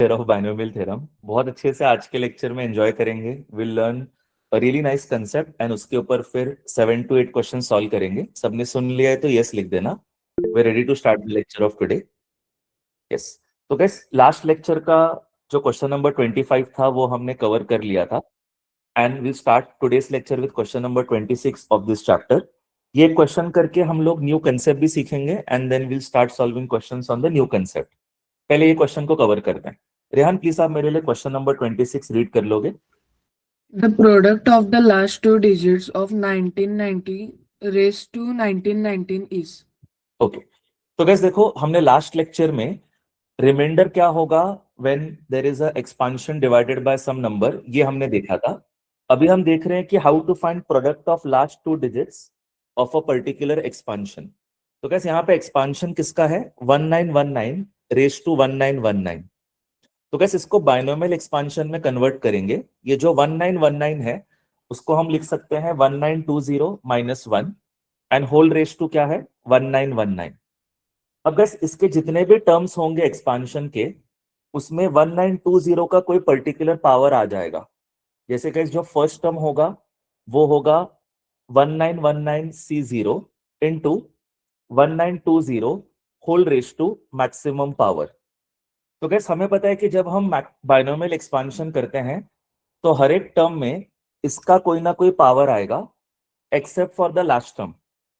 Of binomial theorem बहुत अच्छे से आज के लेक्चर में एंजॉय करेंगे। Will learn a really nice concept and उसके ऊपर फिर 7 to 8 क्वेश्चन सॉल्व करेंगे। सबने सुन लिया है तो यस लिख देना। We ready to start the lecture of today. Yes. तो गैस लास्ट लेक्चर का जो क्वेश्चन नंबर 25 था वो हमने कवर कर लिया था and will start today's lecture with question number 26 of this chapter. ये क्वेश्चन करके हम लोग न्यू कंसेप्ट भी सीखेंगे and then will start solving questions on the new concept. पहले ये क्वेश्चन को कवर करते हैं। रेहान प्लीज आप मेरे लिए क्वेश्चन नंबर 26 रीड कर लोगे? The product of the last two digits of 1990 raised to 1919 is. ओके। तो गैस देखो, हमने लास्ट लेक्चर में रिमाइंडर क्या होगा when there is a expansion divided by some number, ये हमने देखा था। अभी हम देख रहे हैं कि how to find product of last two digits of a particular expansion. तो गैस यहाँ पे एक्सपांशन किसका है? 1919 रेज टू 1919। तो गैस इसको बाइनोमियल एक्सपांशन में कन्वर्ट करेंगे। ये जो 1919 है उसको हम लिख सकते हैं 1920 minus 1 and whole raise to क्या है? 1919। अब गैस इसके जितने भी टर्म्स होंगे एक्सपांशन के, उसमें 1920 का कोई पर्टिकुलर पावर आ जाएगा। जैसे गैस जो फर्स्ट टर्म होगा वो होगा 1919C0 into 1920 whole raise to maximum power. तो गैस हमें पता है कि जब हम बाइनोमियल एक्सपांशन करते हैं तो हर एक टर्म में इसका कोई ना कोई पावर आएगा except for the last term.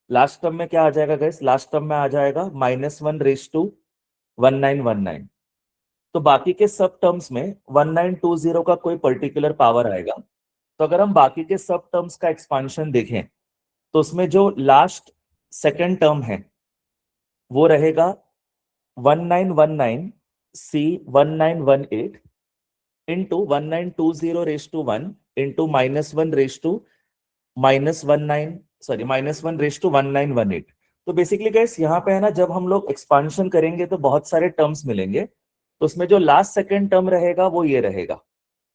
Last term में क्या आ जाएगा गैस? लास्ट टर्म में आ जाएगा -1 रेस टू 1919। तो बाकी के सब टर्म्स में 1920 का कोई पर्टिकुलर पावर आएगा। तो अगर हम बाकी के सब टर्म्स का एक्सपांशन देखें तो उसमें जो लास्ट सेकेंड टर्म है वो रहेगा 1919C1918 into 1920 raise to 1 into -1 raise to -1 raise to 1918। तो बेसिकली गाइस यहाँ पे है ना, जब हम लोग एक्सपांशन करेंगे तो बहुत सारे टर्म्स मिलेंगे। तो उसमें जो लास्ट सेकेंड टर्म रहेगा वो ये रहेगा।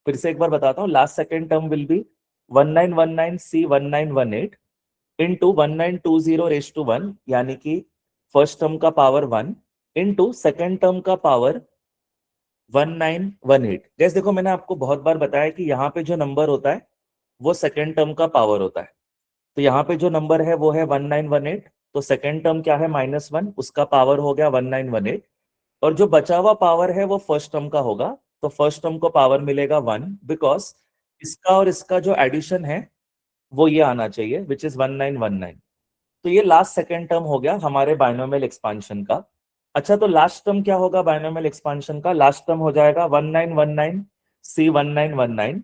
फिर से एक बार बताता हूँ, last second term will be 1919C1918 into 1920 raise to 1, यानी कि फर्स्ट टर्म का पावर 1 इंटू सेकेंड टर्म का पावर 1918। जैसे देखो, मैंने आपको बहुत बार बताया कि यहाँ पे जो नंबर होता है वो सेकेंड टर्म का पावर होता है। तो यहाँ पे जो नंबर है वो है 1918। तो सेकेंड टर्म क्या है? -1, उसका पावर हो गया 1918। और जो बचा हुआ पावर है वो फर्स्ट टर्म का होगा। तो फर्स्ट टर्म को पावर मिलेगा 1, बिकॉज इसका और इसका जो एडिशन है वो ये आना चाहिए, विच इज 1919। तो ये लास्ट सेकेंड टर्म हो गया हमारे बाइनोमियल एक्सपांशन का। अच्छा, तो लास्ट टर्म क्या होगा बाइनोमियल एक्सपांशन का? लास्ट टर्म हो जाएगा 1919C1919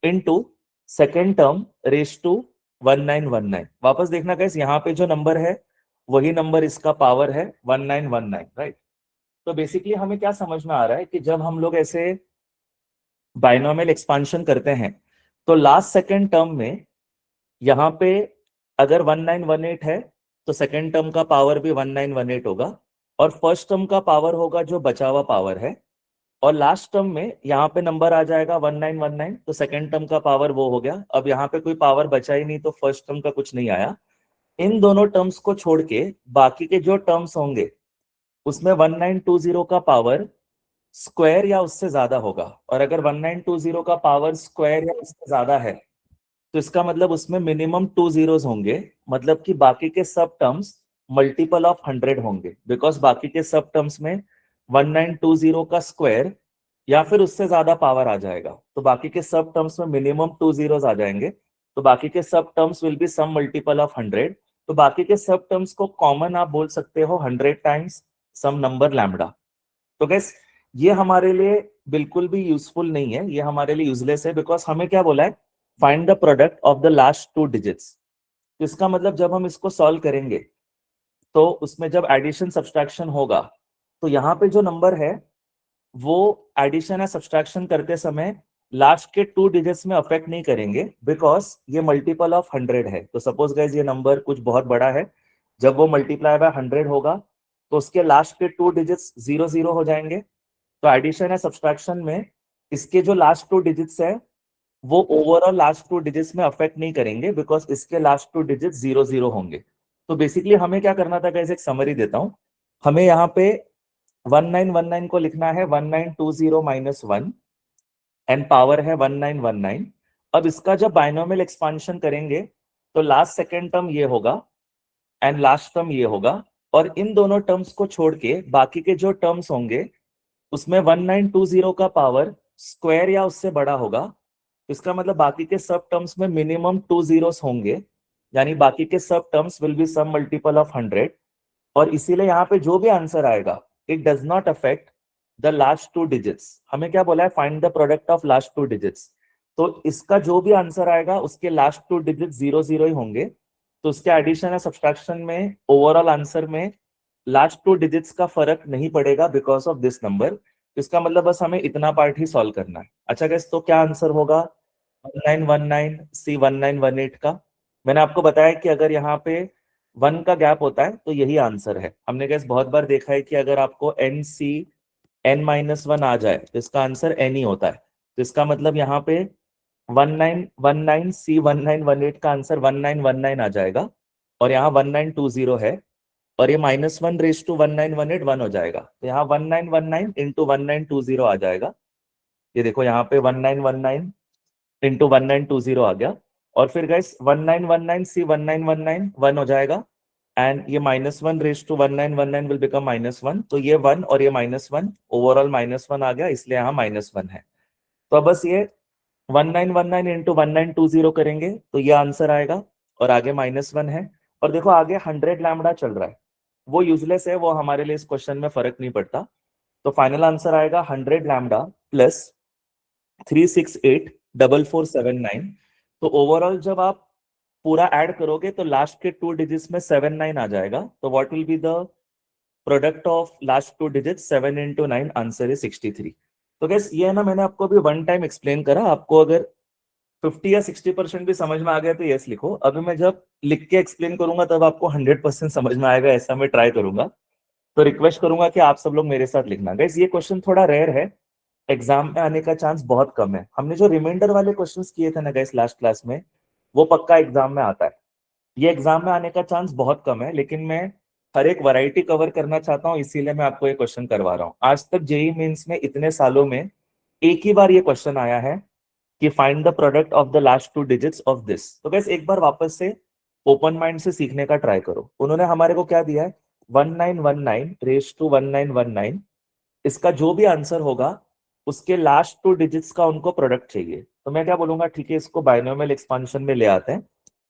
into second term raise to 1919। वापस देखना गाइस, यहाँ पे जो नंबर है वही नंबर इसका पावर है 1919, राइट? तो बेसिकली हमें क्या समझ में आ रहा है कि जब हम लोग ऐसे बाइनोमियल एक्सपांशन करते हैं तो लास्ट सेकेंड टर्म में यहाँ पे अगर 1918 है तो सेकेंड टर्म का पावर भी 1918 होगा और फर्स्ट टर्म का पावर होगा जो बचा हुआ पावर है। और लास्ट टर्म में यहाँ पे नंबर आ जाएगा 1919, तो सेकेंड टर्म का पावर वो हो गया। अब यहाँ पे कोई पावर बचा ही नहीं तो फर्स्ट टर्म का कुछ नहीं आया। इन दोनों टर्म्स को छोड़ के बाकी के जो टर्म्स होंगे उसमें 1920 का पावर स्क्वायर या उससे ज्यादा होगा। और अगर 1920 का पावर स्क्वायर या उससे ज्यादा है तो इसका मतलब उसमें मिनिमम 2 जीरोस होंगे। मतलब कि बाकी के सब टर्म्स मल्टीपल ऑफ 100 होंगे, बिकॉज बाकी के सब टर्म्स में 1920 का स्क्वायर या फिर उससे ज्यादा पावर आ जाएगा। तो बाकी के सब टर्म्स में मिनिमम 2 जीरोस आ जाएंगे। तो बाकी के सब terms will be some multiple of 100। तो बाकी के सब टर्म्स को कॉमन आप बोल सकते हो 100 टाइम्स सम नंबर लैम्बडा। तो गैस ये हमारे लिए बिल्कुल भी यूजफुल नहीं है, ये हमारे लिए यूजलेस है, बिकॉज हमें क्या बोला है? Find the product of the last two digits. तो इसका मतलब जब हम इसको सॉल्व करेंगे तो उसमें जब एडिशन सब्सट्रैक्शन होगा तो यहाँ पे जो नंबर है वो एडिशन या सब्सट्रैक्शन करते समय लास्ट के 2 डिजिट्स में अफेक्ट नहीं करेंगे, बिकॉज ये मल्टीपल ऑफ 100 है। तो सपोज गाइस ये नंबर कुछ बहुत बड़ा है, जब वो मल्टीप्लाई बाय 100 होगा तो उसके लास्ट के 2 डिजिट्स 00 हो जाएंगे। तो एडिशन या सब्सट्रैक्शन में इसके जो लास्ट 2 डिजिट्स है वो ओवरऑल लास्ट 2 डिजिट्स में अफेक्ट नहीं करेंगे, बिकॉज इसके लास्ट 2 डिजिट्स 00 होंगे। तो बेसिकली हमें क्या करना था गाइस, एक समरी देता हूं। हमें यहाँ पे 1919 को लिखना है 1920 माइनस 1 एंड पावर है 1919। अब इसका जब बाइनोमियल एक्सपांशन करेंगे तो लास्ट सेकेंड टर्म ये होगा एंड लास्ट टर्म ये होगा, और इन दोनों टर्म्स को छोड़ के बाकी के जो टर्म्स होंगे उसमें 1920 का पावर स्क्वायर या उससे बड़ा होगा। इसका मतलब बाकी के सब टर्म्स में मिनिमम 2 जीरोस होंगे, यानी बाकी के सब terms will be some multiple of 100। और इसीलिए यहाँ पे जो भी आंसर आएगा it does not affect the last 2 digits. हमें क्या बोला है, find the product of last 2 digits. तो इसका जो भी आंसर आएगा उसके लास्ट 2 डिजिट 0 0 ही होंगे, तो उसके एडिशन या सब्सट्रैक्शन में ओवरऑल आंसर में लास्ट 2 डिजिट्स का फर्क नहीं पड़ेगा बिकॉज ऑफ दिस नंबर। इसका मतलब बस हमें इतना पार्ट ही सॉल्व करना है। अच्छा गैस, तो क्या आंसर होगा 1919C1918 का? मैंने आपको बताया कि अगर यहाँ पे 1 का गैप होता है तो यही आंसर है। हमने गैस बहुत बार देखा है कि अगर आपको NC n-1 आ जाए तो इसका आंसर n ही होता है। तो इसका मतलब यहाँ पे 1919C1918 का आंसर 1919 आ जाएगा, और यहाँ 1920 है, और ये -1 रेज टू 1918 1 हो जाएगा। तो यहाँ 1919 इंटू 1920 आ जाएगा। ये देखो यहाँ पे 1919 इंटू 1920 आ गया, और फिर गाइस 1919C1919 1 हो जाएगा, एंड ये -1 रेज टू 1919 विल बिकम -1। तो ये 1 और ये -1 ओवरऑल -1 आ गया, इसलिए यहाँ -1 है। तो अब बस ये 1919 इंटू 1920 करेंगे तो ये आंसर आएगा, और आगे -1 है। और देखो आगे 100 लैम्बडा चल रहा है, वो यूजलेस है, वो हमारे लिए इस क्वेश्चन में फर्क नहीं पड़ता। तो फाइनल आंसर आएगा 100 लैम्बडा प्लस 3684479। तो ओवरऑल जब आप पूरा ऐड करोगे तो लास्ट के 2 डिजिट्स में 79 आ जाएगा। तो what will be the product of last 2 digits? 7 into 9, answer है 63। तो गैस ये है ना, मैंने आपको अभी 1 टाइम एक्सप्लेन करा। आपको अगर 50 या 60% भी समझ में आ गया तो यस लिखो। अभी मैं जब लिख के एक्सप्लेन करूंगा तब आपको 100% समझ में आएगा, ऐसा मैं ट्राई करूंगा। तो रिक्वेस्ट करूंगा कि आप सब लोग मेरे साथ लिखना। गाइस ये क्वेश्चन थोड़ा रेयर है, एग्जाम में आने का चांस बहुत कम है। हमने जो रिमाइंडर वाले क्वेश्चंस किए थे ना गाइस लास्ट क्लास में, वो पक्का एग्जाम में आता है। ये एग्जाम में आने का चांस बहुत कम है, लेकिन मैं हर एक वैरायटी कवर करना चाहता हूँ, इसीलिए मैं आपको ये क्वेश्चन करवा रहा हूँ। आज तक जेई मेंस में इतने सालों में एक ही बार ये क्वेश्चन आया है कि find the product of the last 2 digits of this. तो गाइस एक बार वापस से ओपन माइंड से सीखने का ट्राई करो। उन्होंने हमारे को क्या दिया है, 1919 रेज टू 1919। इसका जो भी आंसर होगा उसके लास्ट 2 डिजिट्स का उनको प्रोडक्ट चाहिए। तो मैं क्या बोलूंगा, ठीक है इसको बाइनोमियल एक्सपांशन में ले आते हैं।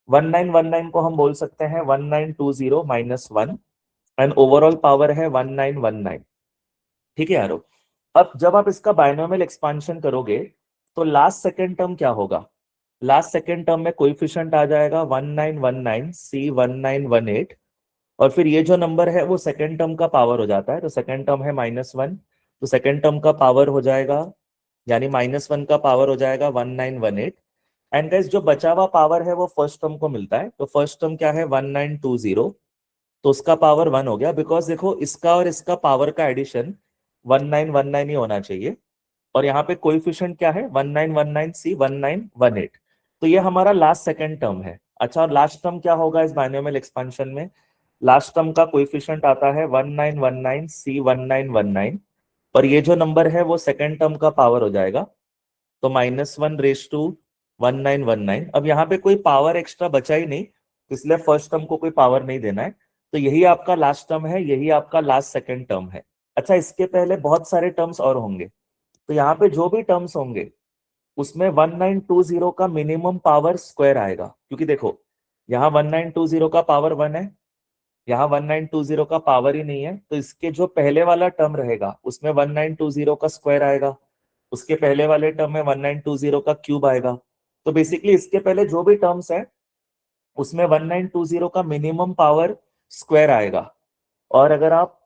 1919 को हम बोल सकते हैं 1920 माइनस 1, एंड ओवरऑल पावर है 1919। ठीक है यारो। अब जब आप इसका बाइनोमियल एक्सपांशन करोगे तो लास्ट सेकेंड टर्म क्या होगा? लास्ट सेकेंड टर्म में कोएफिशिएंट आ जाएगा 1919C1918, और फिर ये जो नंबर है वो सेकेंड टर्म का पावर हो जाता है। तो सेकेंड टर्म है -1, तो सेकेंड टर्म का पावर हो जाएगा, यानी -1 का पावर हो जाएगा 1918। एंड गाइस जो बचा हुआ पावर है वो फर्स्ट टर्म को मिलता है। तो फर्स्ट टर्म क्या है 1920, तो उसका पावर 1 हो गया, बिकॉज देखो इसका और इसका पावर का एडिशन 1919 ही होना चाहिए। और यहाँ पे कोएफिशिएंट क्या है 1919C1918। तो ये हमारा लास्ट सेकेंड टर्म है। अच्छा, और लास्ट टर्म क्या होगा इस बाइनोमियल एक्सपेंशन में? लास्ट टर्म का कोएफिशिएंट आता है 1919C1919, और ये जो नंबर है वो सेकेंड टर्म का पावर हो जाएगा, तो -1 रेज टू 1919। अब यहाँ पे कोई पावर एक्स्ट्रा बचा ही नहीं, इसलिए फर्स्ट टर्म को कोई पावर नहीं देना है। तो यही आपका लास्ट टर्म है, यही आपका लास्ट सेकेंड टर्म है। अच्छा, इसके पहले बहुत सारे टर्म्स और होंगे, तो यहाँ पे जो भी टर्म्स होंगे उसमें 1920 का मिनिमम पावर स्क्वायर आएगा, क्योंकि देखो यहाँ 1920 का पावर 1 है, यहाँ 1920 का पावर ही नहीं है, तो इसके जो पहले वाला टर्म रहेगा उसमें 1920 का स्क्वायर आएगा, उसके पहले वाले टर्म में 1920 का क्यूब आएगा। तो बेसिकली इसके पहले जो भी टर्म्स है उसमें 1920 का मिनिमम पावर स्क्वायर आएगा। और अगर आप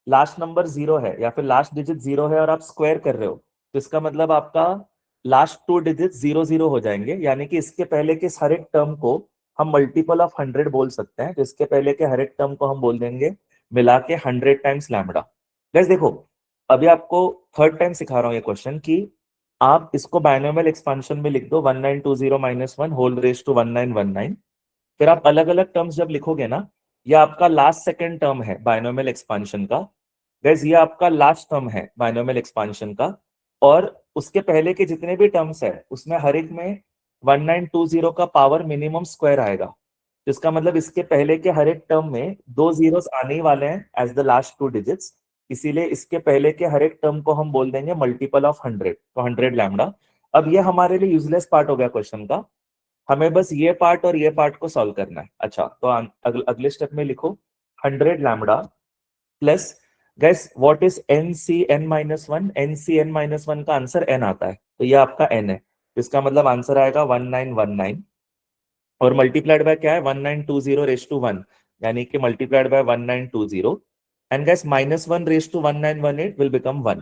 लास्ट नंबर 0 है या फिर लास्ट डिजिट 0 है और आप स्क्वायर कर रहे हो, तो इसका मतलब आपका लास्ट 2 डिजिट 0 0 हो जाएंगे, यानी कि इसके पहले के हर एक टर्म को हम मल्टीपल ऑफ 100 बोल सकते हैं। तो इसके पहले के हर एक टर्म को हम बोल देंगे मिला के 100 टाइम्स लैम्बडा। गाइस देखो, अभी आपको थर्ड टाइम सिखा रहा हूँ ये क्वेश्चन कि आप इसको बाइनोमियल एक्सपांशन में लिख दो 1920 माइनस 1 होल रेज टू 1919। फिर आप अलग अलग टर्म्स जब लिखोगे ना, ये आपका लास्ट सेकेंड टर्म है बाइनोमियल एक्सपांशन का, गाइस ये आपका लास्ट टर्म है बाइनोमियल एक्सपांशन का, और उसके पहले के जितने भी टर्म्स है उसमें हर एक में 1920 का पावर मिनिमम स्क्वायर आएगा, जिसका मतलब इसके पहले के हर एक टर्म में दो जीरोस आने ही वाले हैं as the last two digits, इसीलिए इसके पहले के हर एक टर्म को हम बोल देंगे मल्टीपल ऑफ 100, तो 100 लैम्डा। अब ये हमारे लिए यूजलेस पार्ट हो गया क्वेश्चन का, हमें बस ये पार्ट और ये पार्ट को सॉल्व करना है। अच्छा तो अगले स्टेप में लिखो 100 lambda plus, guys what is N C N minus one, N C N minus one का आंसर एन आता है, तो ये आपका एन है, इसका मतलब आंसर आएगा 1919, और मल्टीप्लाइड बाय क्या है 1920 रेस टू वन, यानी कि multiplied by 1920, and guys minus one raise to 1918 will become one.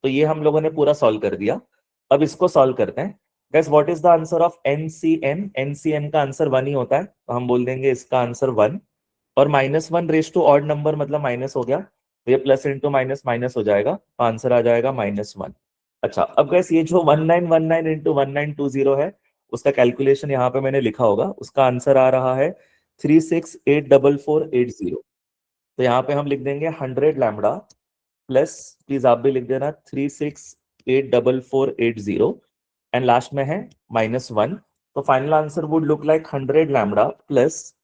तो ये हम लोगों ने पूरा सॉल्व कर दिया। अब इसको सॉल्व करते हैं। Guys what is the answer of NCN, NCN का आंसर वन ही होता है, तो हम बोल देंगे इसका आंसर वन, और minus one raise to odd number मतलब माइनस हो गया, तो ये प्लस इंटू माइनस माइनस हो जाएगा, तो आंसर आ जाएगा -1। अच्छा अब गैस ये जो 1919 इंटू 1920 है उसका कैलकुलेशन यहाँ पे मैंने लिखा होगा, उसका आंसर आ रहा है 36844480। तो यहाँ पे हम लिख देंगे 100 लैम्डा प्लस, प्लीज आप भी लिख देना 36844480, एंड लास्ट में है -1, तो final answer would look like 100 lambda plus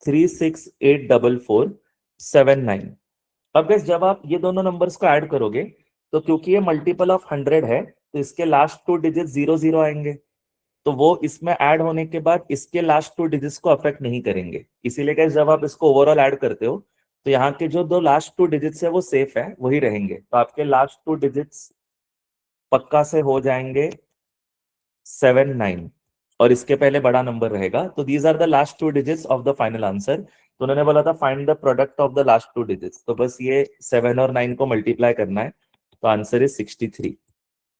36844479। अब guys, जब आप ये दोनों नंबर्स को ऐड करोगे तो क्योंकि ये मल्टीपल ऑफ 100 है तो इसके लास्ट टू डिजिट 00 आएंगे, तो वो इसमें ऐड होने के बाद इसके लास्ट टू डिजिट्स को अफेक्ट नहीं करेंगे, इसीलिए guys, जब आप इसको ओवरऑल ऐड करते हो तो यहाँ के जो दो लास्ट टू डिजिट्स है वो सेफ है, वही रहेंगे, तो आपके लास्ट टू डिजिट्स पक्का से हो जाएंगे 79, और इसके पहले बड़ा नंबर रहेगा, तो these are the last two digits of the final answer. तो उन्होंने बोला था find the product of the last two digits, तो बस ये 7 और 9 को मल्टीप्लाई करना है, तो आंसर इज 63।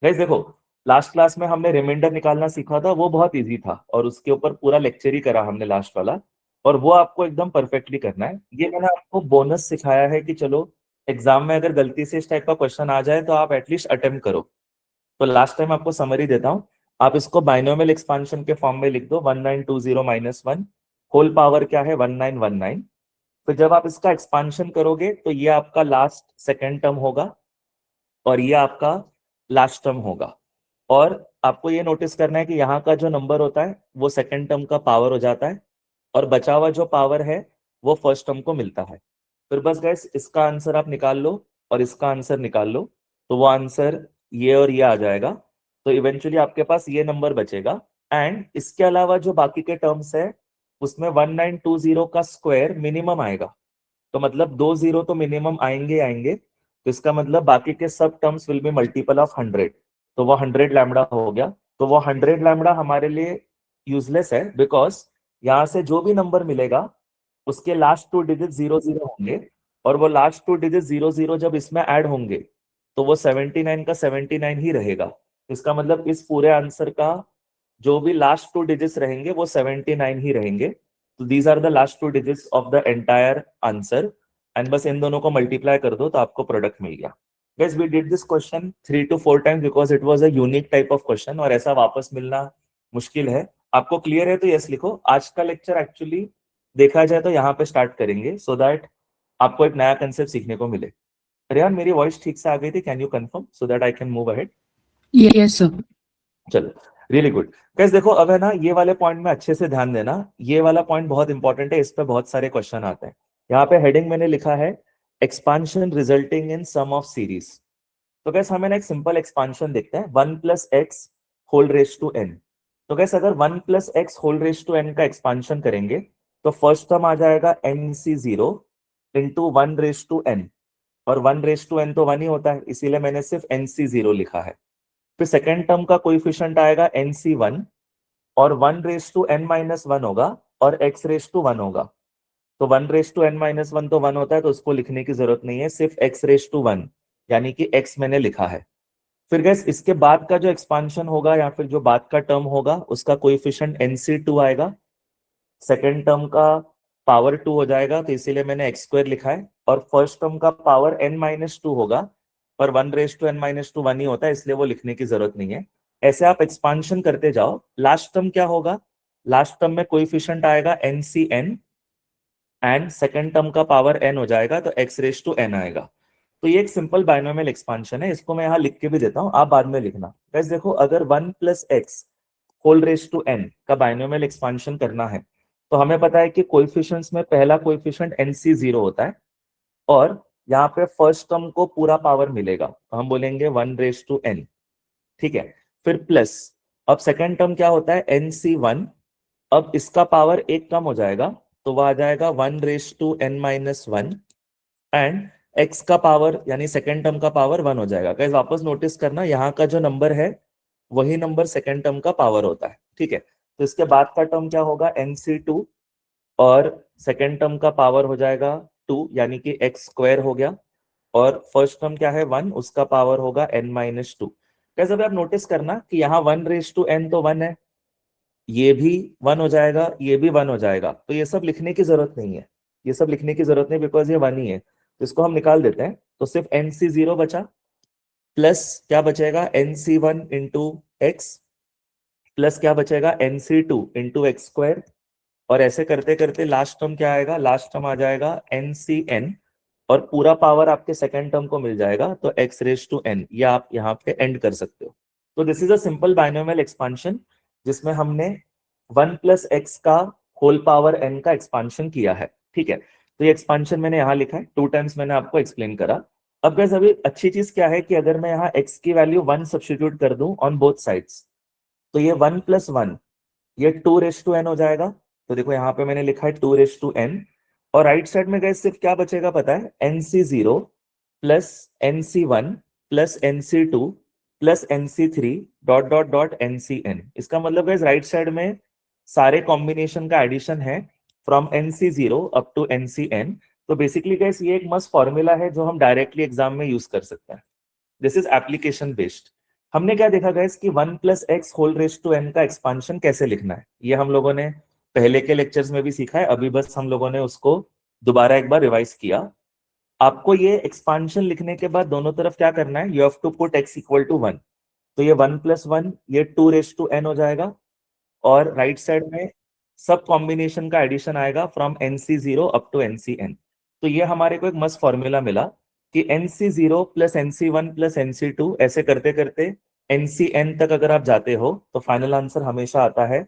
गाइस देखो, लास्ट क्लास में हमने रिमाइंडर निकालना सीखा था, वो बहुत इजी था, और उसके ऊपर पूरा लेक्चर ही करा हमने लास्ट वाला, और वो आपको एकदम परफेक्टली करना है। ये मैंने आपको बोनस सिखाया है कि चलो एग्जाम में अगर गलती से इस टाइप का क्वेश्चन आ जाए तो आप एटलीस्ट अटेम्प्ट करो। तो लास्ट टाइम आपको समरी देता हूं, आप इसको बाइनोमियल एक्सपांशन के फॉर्म में लिख दो 1920 माइनस वन, होल पावर क्या है 1919। फिर जब आप इसका एक्सपांशन करोगे तो ये आपका लास्ट सेकेंड टर्म होगा और ये आपका लास्ट टर्म होगा, और आपको ये नोटिस करना है कि यहाँ का जो नंबर होता है वो सेकेंड टर्म का पावर हो जाता है, और बचा हुआ जो पावर है वो फर्स्ट टर्म को मिलता है। फिर बस गैस इसका आंसर आप निकाल लो और इसका आंसर निकाल लो, तो वो आंसर ये और ये आ जाएगा, तो इवेंचुअली आपके पास ये नंबर बचेगा। एंड इसके अलावा जो बाकी के टर्म्स है उसमें 1920 का स्क्वायर मिनिमम आएगा, तो मतलब दो जीरो तो मिनिमम आएंगे आएंगे, तो इसका मतलब बाकी के सब terms will be multiple of 100, तो वो 100 लैम्डा हो गया। तो वो 100 लैम्डा हमारे लिए यूजलेस है, बिकॉज यहाँ से जो भी नंबर मिलेगा उसके लास्ट टू डिजिट 00 होंगे, और वो लास्ट टू डिजिट 00 जब इसमें ऐड होंगे तो वो 79 का 79 ही रहेगा, इसका मतलब इस पूरे आंसर का जो भी लास्ट टू डिजिट्स रहेंगे वो 79 ही रहेंगे। तो these are the last two digits of the entire answer, and बस इन दोनों को मल्टीप्लाई कर दो तो आपको प्रोडक्ट मिल गया। Guys, we did this question 3 to 4 times because it was a unique type of question, और ऐसा वापस मिलना मुश्किल है। आपको क्लियर है तो यस लिखो। आज का लेक्चर एक्चुअली देखा जाए तो यहाँ पे स्टार्ट करेंगे सो दैट आपको एक नया कंसेप्ट सीखने को मिले। रेहान, मेरी वॉइस ठीक से आ गई थी? Can you confirm so that I can move ahead? Yes, sir. चलो, रियली गुड। गाइस देखो, अब है ना ये वाले पॉइंट में अच्छे से ध्यान देना, ये वाला पॉइंट बहुत इंपॉर्टेंट है, इस पे बहुत सारे क्वेश्चन आते हैं। यहाँ पे हेडिंग मैंने लिखा है expansion resulting in sum of series. तो गैस हमें ना एक सिंपल एक्सपांशन देखते हैं, 1 plus x whole raise to n. तो गैस अगर 1 plus x whole raise to n का एक्सपांशन करेंगे तो फर्स्ट टर्म आ जाएगा n C zero into 1 raise to n, और 1 रेस टू एन तो 1 ही होता है, इसीलिए मैंने सिर्फ एन सी जीरो लिखा है। फिर सेकेंड टर्म का कोएफिशिएंट आएगा एन सी वन, और 1 raise to n minus one होगा, और एक्स रेस टू वन होगा। तो 1 raise to n minus one तो 1 होता है, तो उसको लिखने की जरूरत नहीं है, सिर्फ एक्स रेस टू वन, यानी कि x मैंने लिखा है। फिर गैस इसके बाद का जो एक्सपांशन होगा या फिर जो बाद का टर्म होगा उसका कोएफिशिएंट nc2 आएगा, सेकेंड टर्म का पावर 2 हो जाएगा, तो इसीलिए मैंने एक्स स्क्वायर लिखा है, और फर्स्ट टर्म का पावर n माइनस टू होगा, पर 1 raise to n minus two 1 ही होता है, इसलिए वो लिखने की जरूरत नहीं है। ऐसे आप एक्सपांशन करते जाओ। लास्ट टर्म क्या होगा? लास्ट टर्म में कोएफिशिएंट आएगा ncn, एंड सेकेंड टर्म का पावर n हो जाएगा, तो x रेस टू n आएगा। तो ये एक सिंपल बाइनोमियल एक्सपांशन है, इसको मैं यहाँ लिख के भी देता हूँ, आप बाद में लिखना। गाइस देखो, अगर 1 plus x whole raise to n का बाइनोमियल एक्सपांशन करना है तो हमें पता है कि कोएफिशिएंट्स में पहला कोएफिशिएंट एनसी 0 होता है और यहाँ पे फर्स्ट टर्म को पूरा पावर मिलेगा, तो हम बोलेंगे 1 रेज टू एन, ठीक है। फिर प्लस, अब सेकेंड टर्म क्या होता है, NC1, अब इसका पावर एक कम हो जाएगा तो वह आ जाएगा 1 raise to n minus 1 and x का पावर यानी सेकेंड टर्म का पावर 1 हो जाएगा। गाइस वापस नोटिस करना, यहाँ का जो नंबर है वही नंबर सेकेंड टर्म का पावर होता है, ठीक है। तो इसके बाद का टर्म क्या होगा, NC2 और सेकेंड टर्म का पावर हो जाएगा 2 यानी कि x स्क्वायर हो गया और फर्स्ट टर्म क्या है 1, उसका पावर होगा n माइनस 2। कैसे अभी आप नोटिस करना कि यहाँ 1 रेज टू n तो 1 है, ये भी 1 हो जाएगा, ये भी 1 हो जाएगा, तो ये सब लिखने की जरूरत नहीं है, ये सब लिखने की जरूरत नहीं बिकॉज ये 1 ही है, तो इसको हम निकाल देते हैं। तो सिर्फ NC0 बचा प्लस क्या बचेगा NC1 इंटू एक्स प्लस क्या बचेगा NC2 इंटू एक्स स्क्वायर और ऐसे करते करते लास्ट टर्म क्या आएगा, लास्ट टर्म आ जाएगा NCn और पूरा पावर आपके सेकेंड टर्म को मिल जाएगा तो x रेज टू n, ये आप यहाँ पे एंड कर सकते हो। तो this is a simple binomial expansion जिसमें हमने 1 प्लस एक्स का होल पावर n का एक्सपांशन किया है, ठीक है। तो ये एक्सपांशन मैंने यहाँ लिखा है, 2 टाइम्स मैंने आपको एक्सप्लेन करा। अब गाइस अभी अच्छी चीज क्या है कि अगर मैं यहाँ x की वैल्यू 1 सब्स्टिट्यूट कर दूं ऑन बोथ साइड्स तो ये 1 प्लस 1 ये 2 रेज टू n हो जाएगा। तो देखो यहाँ पे मैंने लिखा है 2 रेज टू n और राइट साइड में गाइस सिर्फ क्या बचेगा पता है, NC0 plus NC1 plus NC2 plus NC3 dot dot dot NCn। इसका मतलब गाइस राइट साइड में सारे कॉम्बिनेशन का एडिशन है from NC0 up to NCn। तो बेसिकली गाइस ये एक मस्त फॉर्मूला है जो हम डायरेक्टली एग्जाम में यूज कर सकते हैं। This is application based. हमने क्या देखा गाइस कि 1 plus x whole raise to n का एक्सपांशन कैसे लिखना है, ये हम लोगों ने पहले के लेक्चर्स में भी सीखा है, अभी बस हम लोगों ने उसको दोबारा एक बार रिवाइज किया। आपको ये एक्सपांशन लिखने के बाद दोनों तरफ क्या करना है, you have to put x equal to 1, तो ये 1 प्लस 1 ये 2 रेज टू n हो जाएगा और राइट साइड में सब कॉम्बिनेशन का एडिशन आएगा from NC0 up to NCn। तो ये हमारे को एक मस्त फॉर्मूला मिला कि NC0 plus NC1 plus NC2 ऐसे करते करते NCn तक अगर आप जाते हो तो फाइनल आंसर हमेशा आता है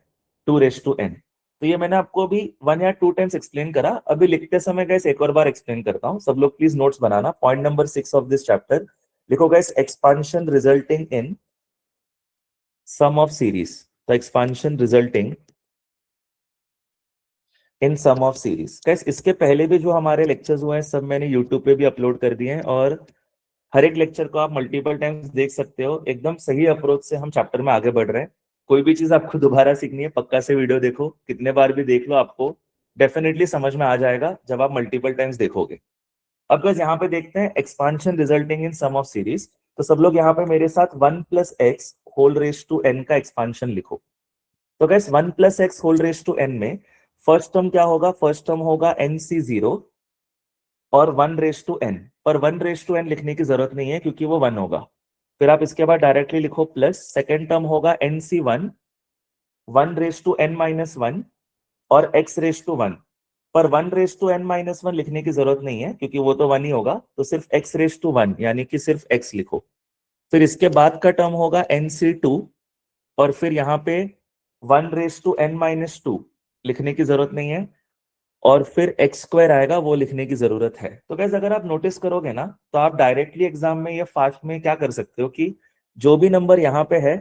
2 रेज टू n। तो ये मैंने आपको अभी 1 या 2 टाइम्स एक्सप्लेन करा, अभी लिखते समय गैस एक और बार एक्सप्लेन करता हूँ। सब लोग प्लीज नोट्स बनाना। Point number 6 of this chapter लिखो guys, expansion resulting in sum of series. तो expansion resulting in sum of series. Guys इसके पहले भी जो हमारे लेक्चर्स हुए हैं सब मैंने यूट्यूब पे भी अपलोड कर दिए हैं और हर एक लेक्चर को आप मल्टीपल टाइम्स देख सकते हो। एकदम सही अप्रोच से हम चैप्टर में आगे बढ़ रहे हैं। कोई भी चीज आपको दोबारा सीखनी है पक्का से वीडियो देखो, कितने बार भी देख लो, आपको डेफिनेटली समझ में आ जाएगा जब आप मल्टीपल टाइम्स देखोगे। अब बस यहाँ पे देखते हैं expansion resulting in sum of series. तो सब लोग यहाँ पे मेरे साथ 1 plus x whole raise to n का एक्सपांशन लिखो। तो guys 1 plus x whole raise to n में फर्स्ट टर्म क्या होगा, फर्स्ट टर्म होगा NC0 और 1 रेज टू n, पर 1 रेज टू n लिखने की जरूरत नहीं है क्योंकि वो 1 होगा। फिर आप इसके बाद डायरेक्टली लिखो प्लस सेकेंड टर्म होगा NC1 1 raise to n minus 1 और x रेज टू 1, पर 1 रेज टू n माइनस 1 लिखने की जरूरत नहीं है क्योंकि वो तो 1 ही होगा, तो सिर्फ x रेज टू 1 यानी कि सिर्फ x लिखो। फिर इसके बाद का टर्म होगा NC2 और फिर यहाँ पे 1 रेज टू n माइनस 2 लिखने की जरूरत नहीं है और फिर एक्स स्क्वायर आएगा, वो लिखने की जरूरत है। तो गैस अगर आप नोटिस करोगे ना तो आप डायरेक्टली एग्जाम में ये फास्ट में क्या कर सकते हो कि जो भी नंबर यहाँ पे है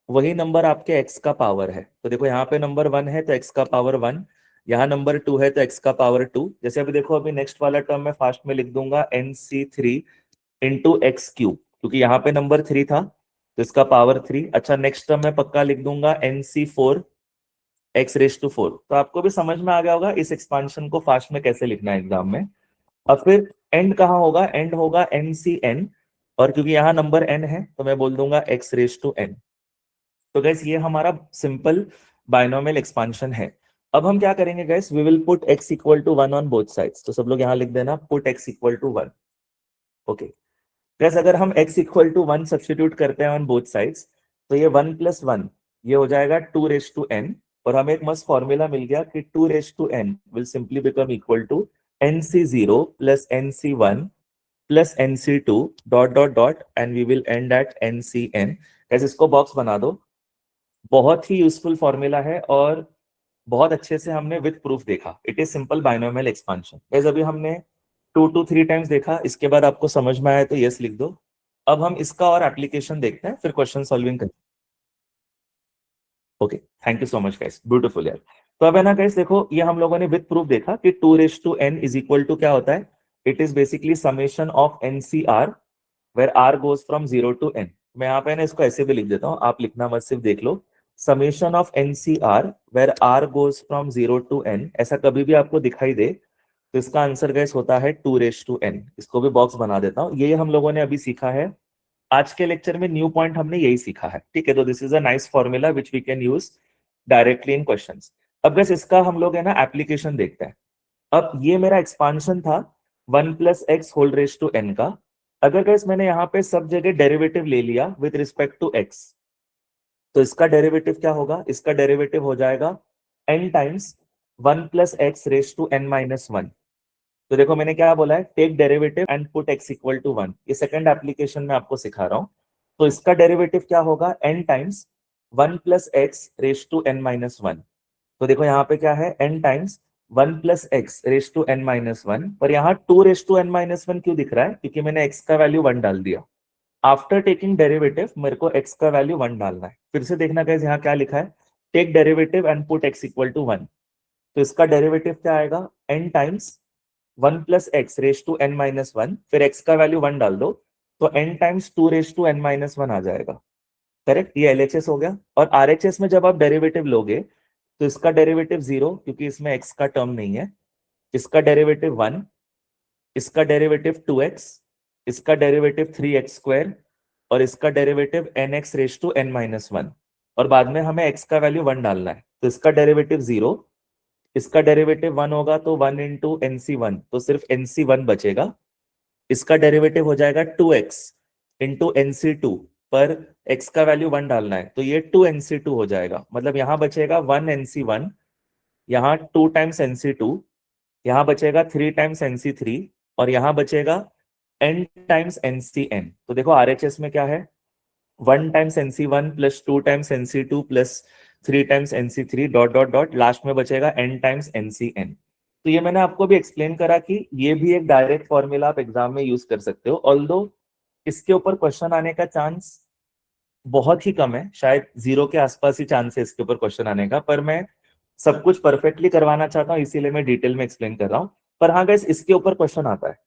वही नंबर आपके एक्स का पावर है। तो देखो यहाँ पे नंबर 1 है तो एक्स का पावर 1, यहाँ नंबर 2 है तो एक्स का पावर 2। जैसे अभी देखो, अभी नेक्स्ट वाला टर्म में फास्ट में लिख दूंगा NC3 इंटू एक्स क्यूब, क्योंकि यहाँ पे नंबर 3 था तो इसका पावर 3। अच्छा नेक्स्ट टर्म में पक्का लिख दूंगा NC4 एक्स रेज टू 4। तो आपको भी समझ में आ गया होगा इस एक्सपांशन को फास्ट में कैसे लिखना है एग्जाम में। अब फिर एंड कहाँ होगा, एंड होगा NCn और क्योंकि यहाँ नंबर n है तो मैं बोल दूंगा x रेज टू n। तो गैस ये हमारा सिंपल बाइनोमियल एक्सपांशन है। अब हम क्या करेंगे guys, we will put x equal to 1 on both sides. तो सब लोग यहाँ लिख देना put x equal to 1। Okay guys, अगर हम x इक्वल टू 1 सब्स्टिट्यूट करते हैं ऑन बोथ साइड्स तो ये 1 प्लस 1 ये हो जाएगा 2 रेज टू n और हमें एक मस्त फॉर्मूला मिल गया कि 2 raise to n will simply become equal to NC0 plus NC1 plus NC2 dot dot dot and we will end at NCN। कैसे इसको बॉक्स बना दो। बहुत ही यूजफुल फॉर्मूला है और बहुत अच्छे से हमने विद प्रूफ देखा। It is simple binomial expansion. Guys अभी हमने 2 to 3 टाइम्स देखा, इसके बाद आपको समझ में आया तो यस लिख दो। अब हम इसका और एप्लीकेशन देखते हैं, फिर क्वेश्चन सॉल्विंग करते हैं। Okay, thank you so much guys, beautiful यार। तो अब है ना गाइस, देखो ये हम लोगों ने विद प्रूफ देखा कि 2n इज इक्वल टू क्या होता है। It is basically summation of NCR where are goes from 0 to n। मैं यहाँ पे ना इसको ऐसे भी लिख देता हूँ, आप लिखना मत, सिर्फ देख लो। Summation of NCR where are goes from 0 to n, ऐसा कभी भी आपको दिखाई दे तो इसका आंसर गैस होता है 2n। इसको भी बॉक्स बना देता हूँ। ये हम लोगों ने अभी सीखा है, आज के लेक्चर में न्यू पॉइंट हमने यही सीखा है, ठीक है। तो this is a nice formula which we can use directly in questions. अब गैस इसका हम लोग है ना एप्लीकेशन देखते हैं। अब ये मेरा एक्सपांशन था 1 plus x whole raise to n का। अगर गैस मैंने यहाँ पे सब जगह डेरिवेटिव ले लिया विद रिस्पेक्ट टू एक्स, तो इसका डेरिवेटिव क्या होगा। इसका डेरिवेटिव हो जाएगा n times 1 plus x raise to n minus 1। तो देखो मैंने क्या बोला है, take derivative and put x equal to 1। ये सेकंड एप्लीकेशन में आपको सिखा रहा हूं। तो इसका डेरिवेटिव क्या होगा, n times 1 plus x raise to n minus 1। तो देखो यहाँ पे क्या है, n times 1 plus x raise to n minus 1, पर यहाँ 2 रेज टू n माइनस 1 क्यों दिख रहा है, क्योंकि मैंने x का वैल्यू 1 डाल दिया। आफ्टर टेकिंग डेरिवेटिव मेरे को x का वैल्यू 1 डालना है। फिर से देखना गाइस यहाँ क्या लिखा है, take derivative and put x equal to 1। तो इसका डेरिवेटिव क्या आएगा, n times 1 plus x raise to n minus 1, फिर x का वैल्यू 1 डाल दो, तो n times 2 raise to n minus 1 आ जाएगा। करेक्ट, ये LHS हो गया। और RHS में जब आप डेरिवेटिव लोगे तो इसका डेरिवेटिव 0, क्योंकि इसमें x का टर्म नहीं है। इसका डेरिवेटिव 1, इसका डेरिवेटिव 2x, इसका डेरिवेटिव 3x स्क्वायर, और इसका derivative nx raise to n minus 1। और बाद में हमें x का वैल्यू 1 डालना है, तो इसका डेरिवेटिव 0, इसका डेरिवेटिव 1 होगा तो 1 इंटू NC1, तो सिर्फ NC1 बचेगा। इसका डेरिवेटिव हो जाएगा 2x इंटू NC2, पर x का वैल्यू 1 डालना है तो ये 2NC2 हो जाएगा। मतलब यहाँ बचेगा 1NC1, यहाँ 2 टाइम्स NC2, यहाँ बचेगा 3 टाइम्स NC3, और यहाँ बचेगा n टाइम्स NCN। तो देखो RHS में क्या है, 1 times NC1 plus 2 times NC2 plus 3 times NC3 dot dot dot, last में बचेगा n टाइम्स NCN। तो ये मैंने आपको भी एक्सप्लेन करा कि ये भी एक डायरेक्ट फॉर्मूला आप एग्जाम में यूज कर सकते हो। ऑल्दो इसके ऊपर क्वेश्चन आने का चांस बहुत ही कम है, शायद 0 के आसपास ही चांस है इसके ऊपर क्वेश्चन आने का, पर मैं सब कुछ परफेक्टली करवाना चाहता हूँ, इसीलिए मैं डिटेल में एक्सप्लेन कर रहा हूँ। पर हाँ गाइस, इसके ऊपर क्वेश्चन आता है,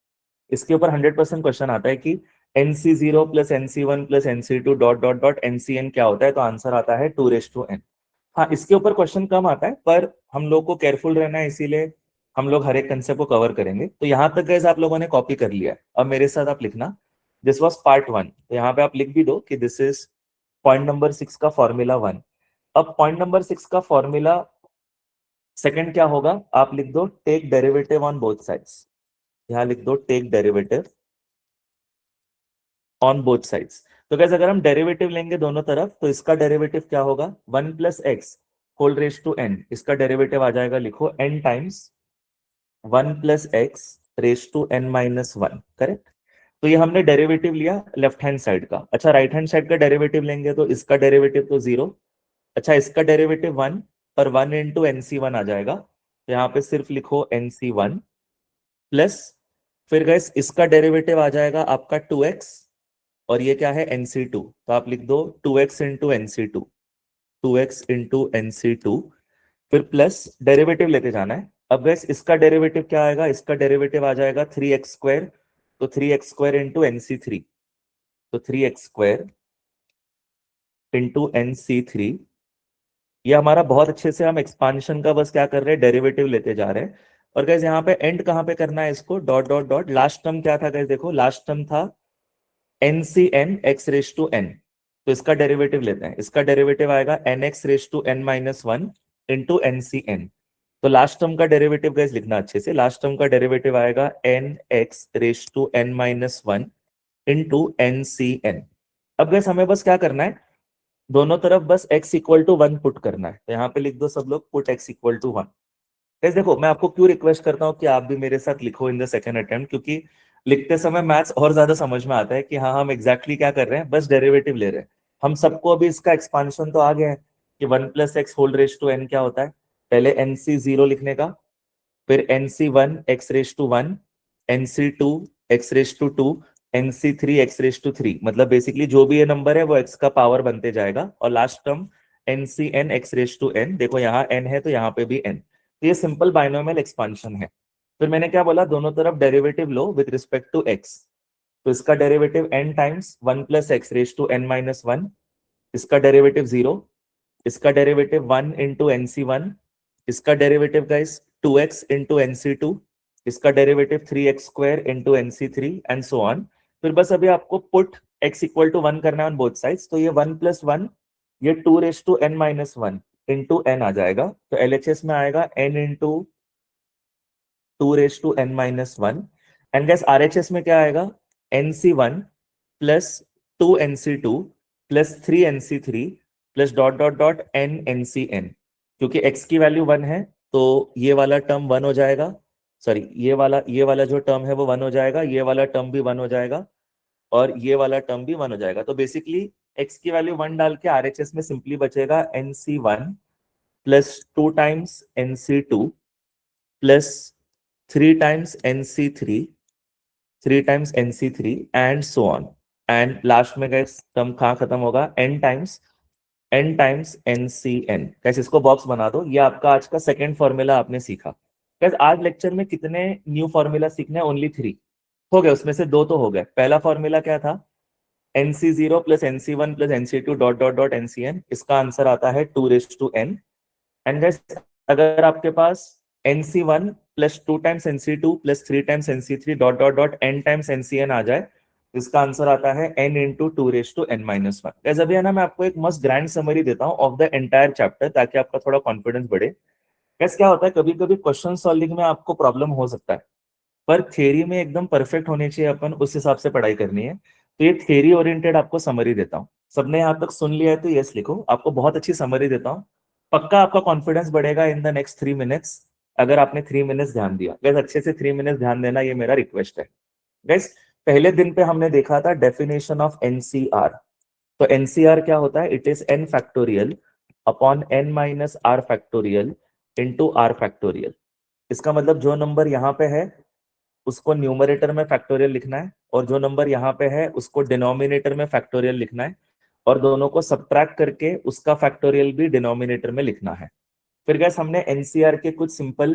इसके ऊपर 100% क्वेश्चन आता है कि NC0 plus NC1 plus NC2 dot dot dot NCN क्या होता है, तो आंसर आता है 2n। हाँ, इसके ऊपर क्वेश्चन कम आता है, पर हम लोग को केयरफुल रहना है, इसीलिए हम लोग हर एक कंसेप्ट को कवर करेंगे। तो यहाँ तक गाइस आप लोगों ने कॉपी कर लिया है, अब मेरे साथ आप लिखना, दिस वाज पार्ट 1। तो यहाँ पे आप लिख भी दो कि दिस इज पॉइंट नंबर 6 का फॉर्मूला 1। अब पॉइंट नंबर 6 का फॉर्मूला सेकंड क्या होगा, आप लिख दो take derivative on both sides. यहाँ लिख दो take derivative on both sides. तो गाइस अगर हम डेरिवेटिव लेंगे दोनों तरफ, तो इसका डेरिवेटिव क्या होगा, 1 plus x whole raise to n। इसका डेरिवेटिव आ जाएगा, लिखो n times 1 plus x raise to n minus 1। Correct. तो ये हमने डेरिवेटिव लिया लेफ्ट हैंड साइड का। अच्छा, राइट हैंड साइड का डेरिवेटिव लेंगे तो इसका डेरिवेटिव तो 0। अच्छा, इसका डेरिवेटिव 1, पर 1 इंटू NC1 आ जाएगा, तो यहाँ पे सिर्फ लिखो NC1 प्लस, फिर गाइस इसका डेरिवेटिव आ जाएगा आपका 2x, और ये क्या है NC2, तो आप लिख दो 2x into NC2, 2x into NC2, फिर प्लस डेरिवेटिव लेते जाना है। अब गैस इसका डेरिवेटिव क्या आएगा, इसका डेरिवेटिव आ जाएगा 3x स्क्वायर, तो 3x स्क्वायर इंटू NC3, तो 3x स्क्वायर इंटू NC3। ये हमारा बहुत अच्छे से हम एक्सपांशन का बस क्या कर रहे हैं, डेरिवेटिव लेते जा रहे हैं। और गैस यहाँ पे एंड कहाँ पे करना है इसको, dot dot dot. Last term क्या था गैस, देखो लास्ट टर्म था NCN x raise to n। तो इसका डेरिवेटिव लेते हैं, इसका डेरिवेटिव आएगा nx raise to n minus 1 into NCN। तो लास्ट टर्म का डेरिवेटिव गैस लिखना अच्छे से, लास्ट टर्म का डेरिवेटिव आएगा nx raise to n minus 1 into NCN। अब गैस हमें बस क्या करना है, दोनों तरफ बस x इक्वल टू 1 पुट करना है। तो यहाँ पे लिख दो सब लोग, put x equal to 1। Guys देखो मैं आपको क्यों रिक्वेस्ट करता हूँ कि आप भी मेरे साथ लिखो इन द सेकंड अटेम्प्ट, क्योंकि लिखते समय मैथ्स और ज्यादा समझ में आता है कि हाँ हम एग्जैक्टली क्या कर रहे हैं, बस डेरिवेटिव ले रहे हैं। हम सबको अभी इसका एक्सपांशन तो आ गया है कि 1 + x whole raise to n क्या होता है। पहले nc0 लिखने का, फिर nc1 x⁻1, nc2 x⁻2, nc3 x⁻3, मतलब बेसिकली जो भी ये नंबर है वो x का पावर बनते जाएगा, और लास्ट टर्म ncn x⁻n। देखो यहाँ n है तो यहाँ पे भी n, तो ये सिंपल बाइनोमियल एक्सपांशन है। फिर मैंने क्या बोला, दोनों तरफ डेरिवेटिव लो विद रिस्पेक्ट टू x। तो इसका डेरिवेटिव n टाइम्स 1 + x⁻n - 1, इसका डेरिवेटिव 0, इसका डेरिवेटिव 1 × nc1, इसका डेरिवेटिव गाइस 2x × nc2, इसका derivative 3x² × nc3 and so on. फिर बस अभी आपको पुट x = 1 करना है ऑन बोथ साइड्स, तो ये 1 + 1, ये 2⁻n - 1 × n आ जाएगा। तो LHS में आएगा n × 2⁻n - 1, and gas RHS में क्या आएगा, nc1 + 2nc2 + 3nc3 + dot dot dot n क्योंकि x की वैल्यू 1 है तो ये वाला टर्म 1 हो जाएगा, सॉरी ये वाला जो टर्म है वो 1 हो जाएगा, ये वाला टर्म भी 1 हो जाएगा, और ये वाला टर्म भी 1 हो जाएगा। तो बेसिकली x की वैल्यू 1 डाल के RHS में सिंपली बचेगा nc1 + 2 times nc2 + 3 times nc3, 3 times nc3 and so on. And last में गैस टर्म कहाँ खत्म होगा, n टाइम्स ncn। कैसे इसको बॉक्स बना दो, ये आपका आज का सेकंड फॉर्मूला आपने सीखा। कैसे आज लेक्चर में कितने न्यू फॉर्मूला सीखने हैं, ओनली 3 हो गए, उसमें से 2 तो हो गए। पहला फॉर्मूला क्या था, nc0 + nc1 + nc2 dot dot dot ncn, इसका आंसर आता है 2⁻n। एंड गाइस अगर आपके पास nc1 + 2 times nc2 + 3 times nc3 dot dot dot n times ncn आ जाए, इसका आंसर आता है n × 2⁻n - 1। गाइस अभी है ना, मैं आपको एक मस्त ग्रैंड समरी देता हूँ ऑफ द एंटायर चैप्टर, ताकि आपका थोड़ा कॉन्फिडेंस बढ़े। गाइस क्या होता है, कभी कभी क्वेश्चन सॉल्विंग में आपको प्रॉब्लम हो सकता है, पर थ्योरी में एकदम परफेक्ट होने चाहिए, अपन उस हिसाब से पढ़ाई करनी है। तो ये थ्योरी ओरिएंटेड आपको समरी देता हूँ। सबने यहाँ तक सुन लिया है तो यस लिखो, आपको बहुत अच्छी समरी देता हूँ। पक्का आपका कॉन्फिडेंस बढ़ेगा इन द नेक्स्ट 3 मिनट्स, अगर आपने 3 मिनट्स ध्यान दिया। गैस अच्छे से 3 मिनट्स ध्यान देना, ये मेरा रिक्वेस्ट है। गैस पहले दिन पे हमने देखा था डेफिनेशन ऑफ एनसीआर। तो एनसीआर क्या होता है, it is n factorial upon n - r factorial into r factorial. इसका मतलब जो नंबर यहाँ पे है उसको न्यूमरेटर में फैक्टोरियल लिखना है, और जो नंबर यहाँ पे है उसको डिनोमिनेटर में फैक्टोरियल लिखना है, और दोनों को सब्ट्रैक्ट करके उसका फैक्टोरियल भी डिनोमिनेटर में लिखना है। फिर गैस हमने एनसीआर के कुछ सिंपल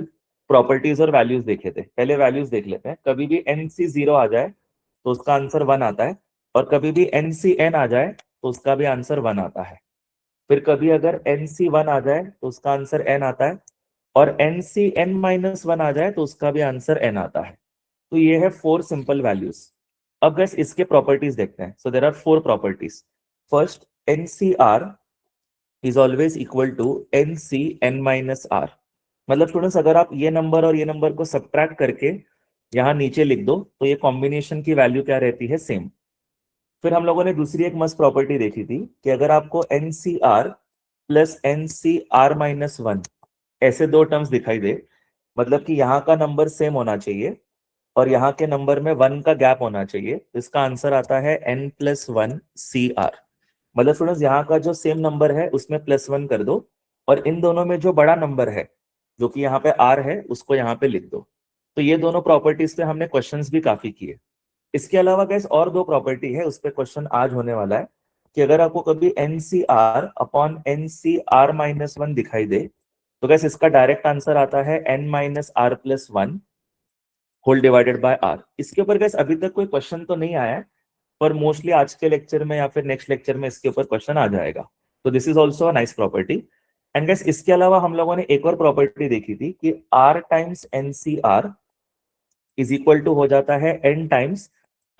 प्रॉपर्टीज और वैल्यूज देखे थे। पहले वैल्यूज देख लेते हैं। कभी भी nc0 आ जाए तो उसका आंसर 1 आता है, और कभी भी ncn आ जाए तो उसका भी आंसर 1 आता है। फिर कभी अगर nc1 आ जाए तो उसका आंसर n आता है, और ncn-1 आ जाए तो उसका भी आंसर n आता है। तो ये है 4 सिंपल वैल्यूज। अब गैस इसके प्रॉपर्टीज देखते हैं। So there are 4 properties. First, NCR is always equal to nCn-r। मतलब स्टूडेंट्स अगर आप ये नंबर और ये नंबर को सब्ट्रैक्ट करके यहाँ नीचे लिख दो तो ये कॉम्बिनेशन की वैल्यू क्या रहती है, सेम। फिर हम लोगों ने दूसरी एक मस्त प्रॉपर्टी देखी थी कि अगर आपको nCr + nCr-1 ऐसे दो टर्म्स दिखाई दे, मतलब कि यहाँ का नंबर सेम होना चाहिए और यहाँ के नंबर में 1 का गैप होना चाहिए, तो इसका आंसर आता है n + 1 CR। मतलब स्टूडेंट्स यहाँ का जो सेम नंबर है उसमें +1 कर दो, और इन दोनों में जो बड़ा नंबर है जो कि यहाँ पे R है उसको यहाँ पे लिख दो। तो ये दोनों प्रॉपर्टीज पे हमने क्वेश्चंस भी काफी किए। इसके अलावा गैस और 2 प्रॉपर्टी है, उस पर क्वेश्चन आज होने वाला है कि अगर आपको कभी NCR अपॉन NCr-1 दिखाई दे तो गैस इसका डायरेक्ट आंसर आता है n - r + 1 whole divided by r। इसके ऊपर गैस अभी तक कोई क्वेश्चन तो नहीं आया है, पर मोस्टली आज के लेक्चर में या फिर नेक्स्ट लेक्चर में इसके ऊपर क्वेश्चन आ जाएगा। तो this is also a nice property. And gas इसके अलावा हम लोगों ने एक और प्रॉपर्टी देखी थी कि r times NCR is equal to हो जाता है n times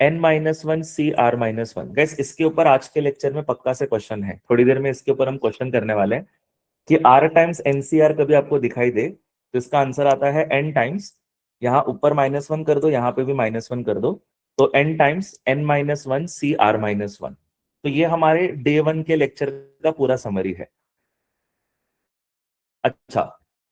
n-1 CR-1। Gas इसके ऊपर आज के लेक्चर में पक्का से क्वेश्चन है, थोड़ी देर में इसके ऊपर हम क्वेश्चन करने वाले हैं कि r टाइम्स NCR कभी आपको दिखाई दे तो इसका आंसर आता है n टाइम्स, यहाँ ऊपर -1 कर दो, यहाँ पे भी -1 कर दो, तो n टाइम्स n-1 CR-1। तो ये हमारे डे 1 के लेक्चर का पूरा समरी है। अच्छा,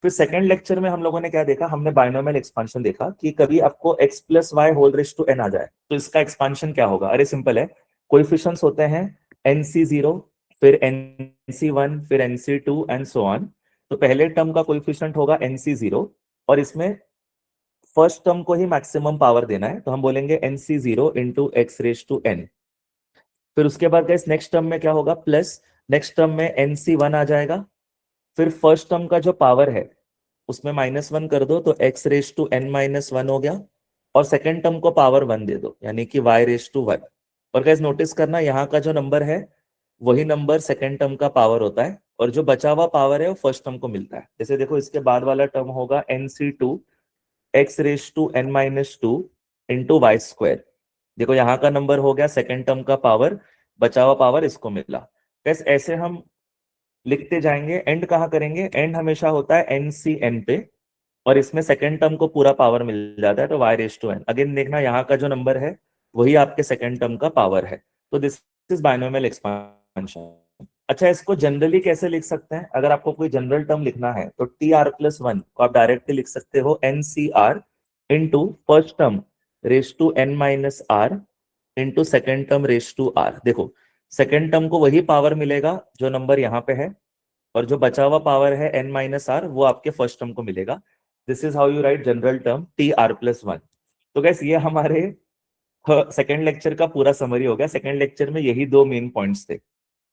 फिर सेकंड लेक्चर में हम लोगों ने क्या देखा, हमने बाइनोमियल एक्सपांशन देखा कि कभी आपको x plus y whole raise to n आ जाए तो इसका एक्सपांशन क्या होगा। अरे सिंपल है, कोएफिशिएंट्स होते हैं nc0, फिर nc1, फिर nc2 एंड सो ऑन। तो पहले टर्म का कोएफिशिएंट होगा nc0 और इसमें फर्स्ट टर्म को ही मैक्सिमम पावर देना है, तो हम बोलेंगे nc0 into x raise to n। फिर उसके बाद गाइस नेक्स्ट टर्म में क्या होगा, प्लस नेक्स्ट टर्म में nc1 आ जाएगा, फिर फर्स्ट टर्म का जो पावर है उसमें -1 कर दो तो x रेस टू n -1 हो गया, और सेकेंड टर्म को पावर 1 दे दो यानी कि y रेस टू 1। और गाइस नोटिस करना, यहाँ का जो नंबर है वही नंबर सेकेंड टर्म का पावर होता है, और जो बचा हुआ पावर है वो फर्स्ट टर्म को मिलता है। जैसे देखो इसके बाद वाला टर्म होगा nc2 x raise to n -2 into y square. देखो यहाँ का नंबर हो गया सेकेंड टर्म का पावर, बचा हुआ पावर इसको मिला। गाइस ऐसे हम लिखते जाएंगे, एंड कहाँ करेंगे, एंड हमेशा होता है nc n पे, और इसमें सेकंड टर्म को पूरा पावर मिल जाता है तो y raise to n। Again देखना यहाँ का जो नंबर है वही आपके सेकंड टर्म का पावर है। तो दिस इज बाइनोमियल एक्सपांशन। अच्छा, इसको जनरली कैसे लिख सकते हैं, अगर आपको कोई जनरल टर्म लिखना है तो tr+1 को आप डायरेक्टली लिख सकते हो ncr into first term raise to n minus r into second term raise to r। देखो सेकेंड टर्म को वही पावर मिलेगा जो नंबर यहाँ पे है, और जो बचा हुआ पावर है n माइनस आर वो आपके फर्स्ट टर्म को मिलेगा। This is how you right general term tr+1। तो गैस ये हमारे सेकेंड लेक्चर का पूरा समरी हो गया। सेकेंड लेक्चर में यही दो मेन पॉइंट्स थे।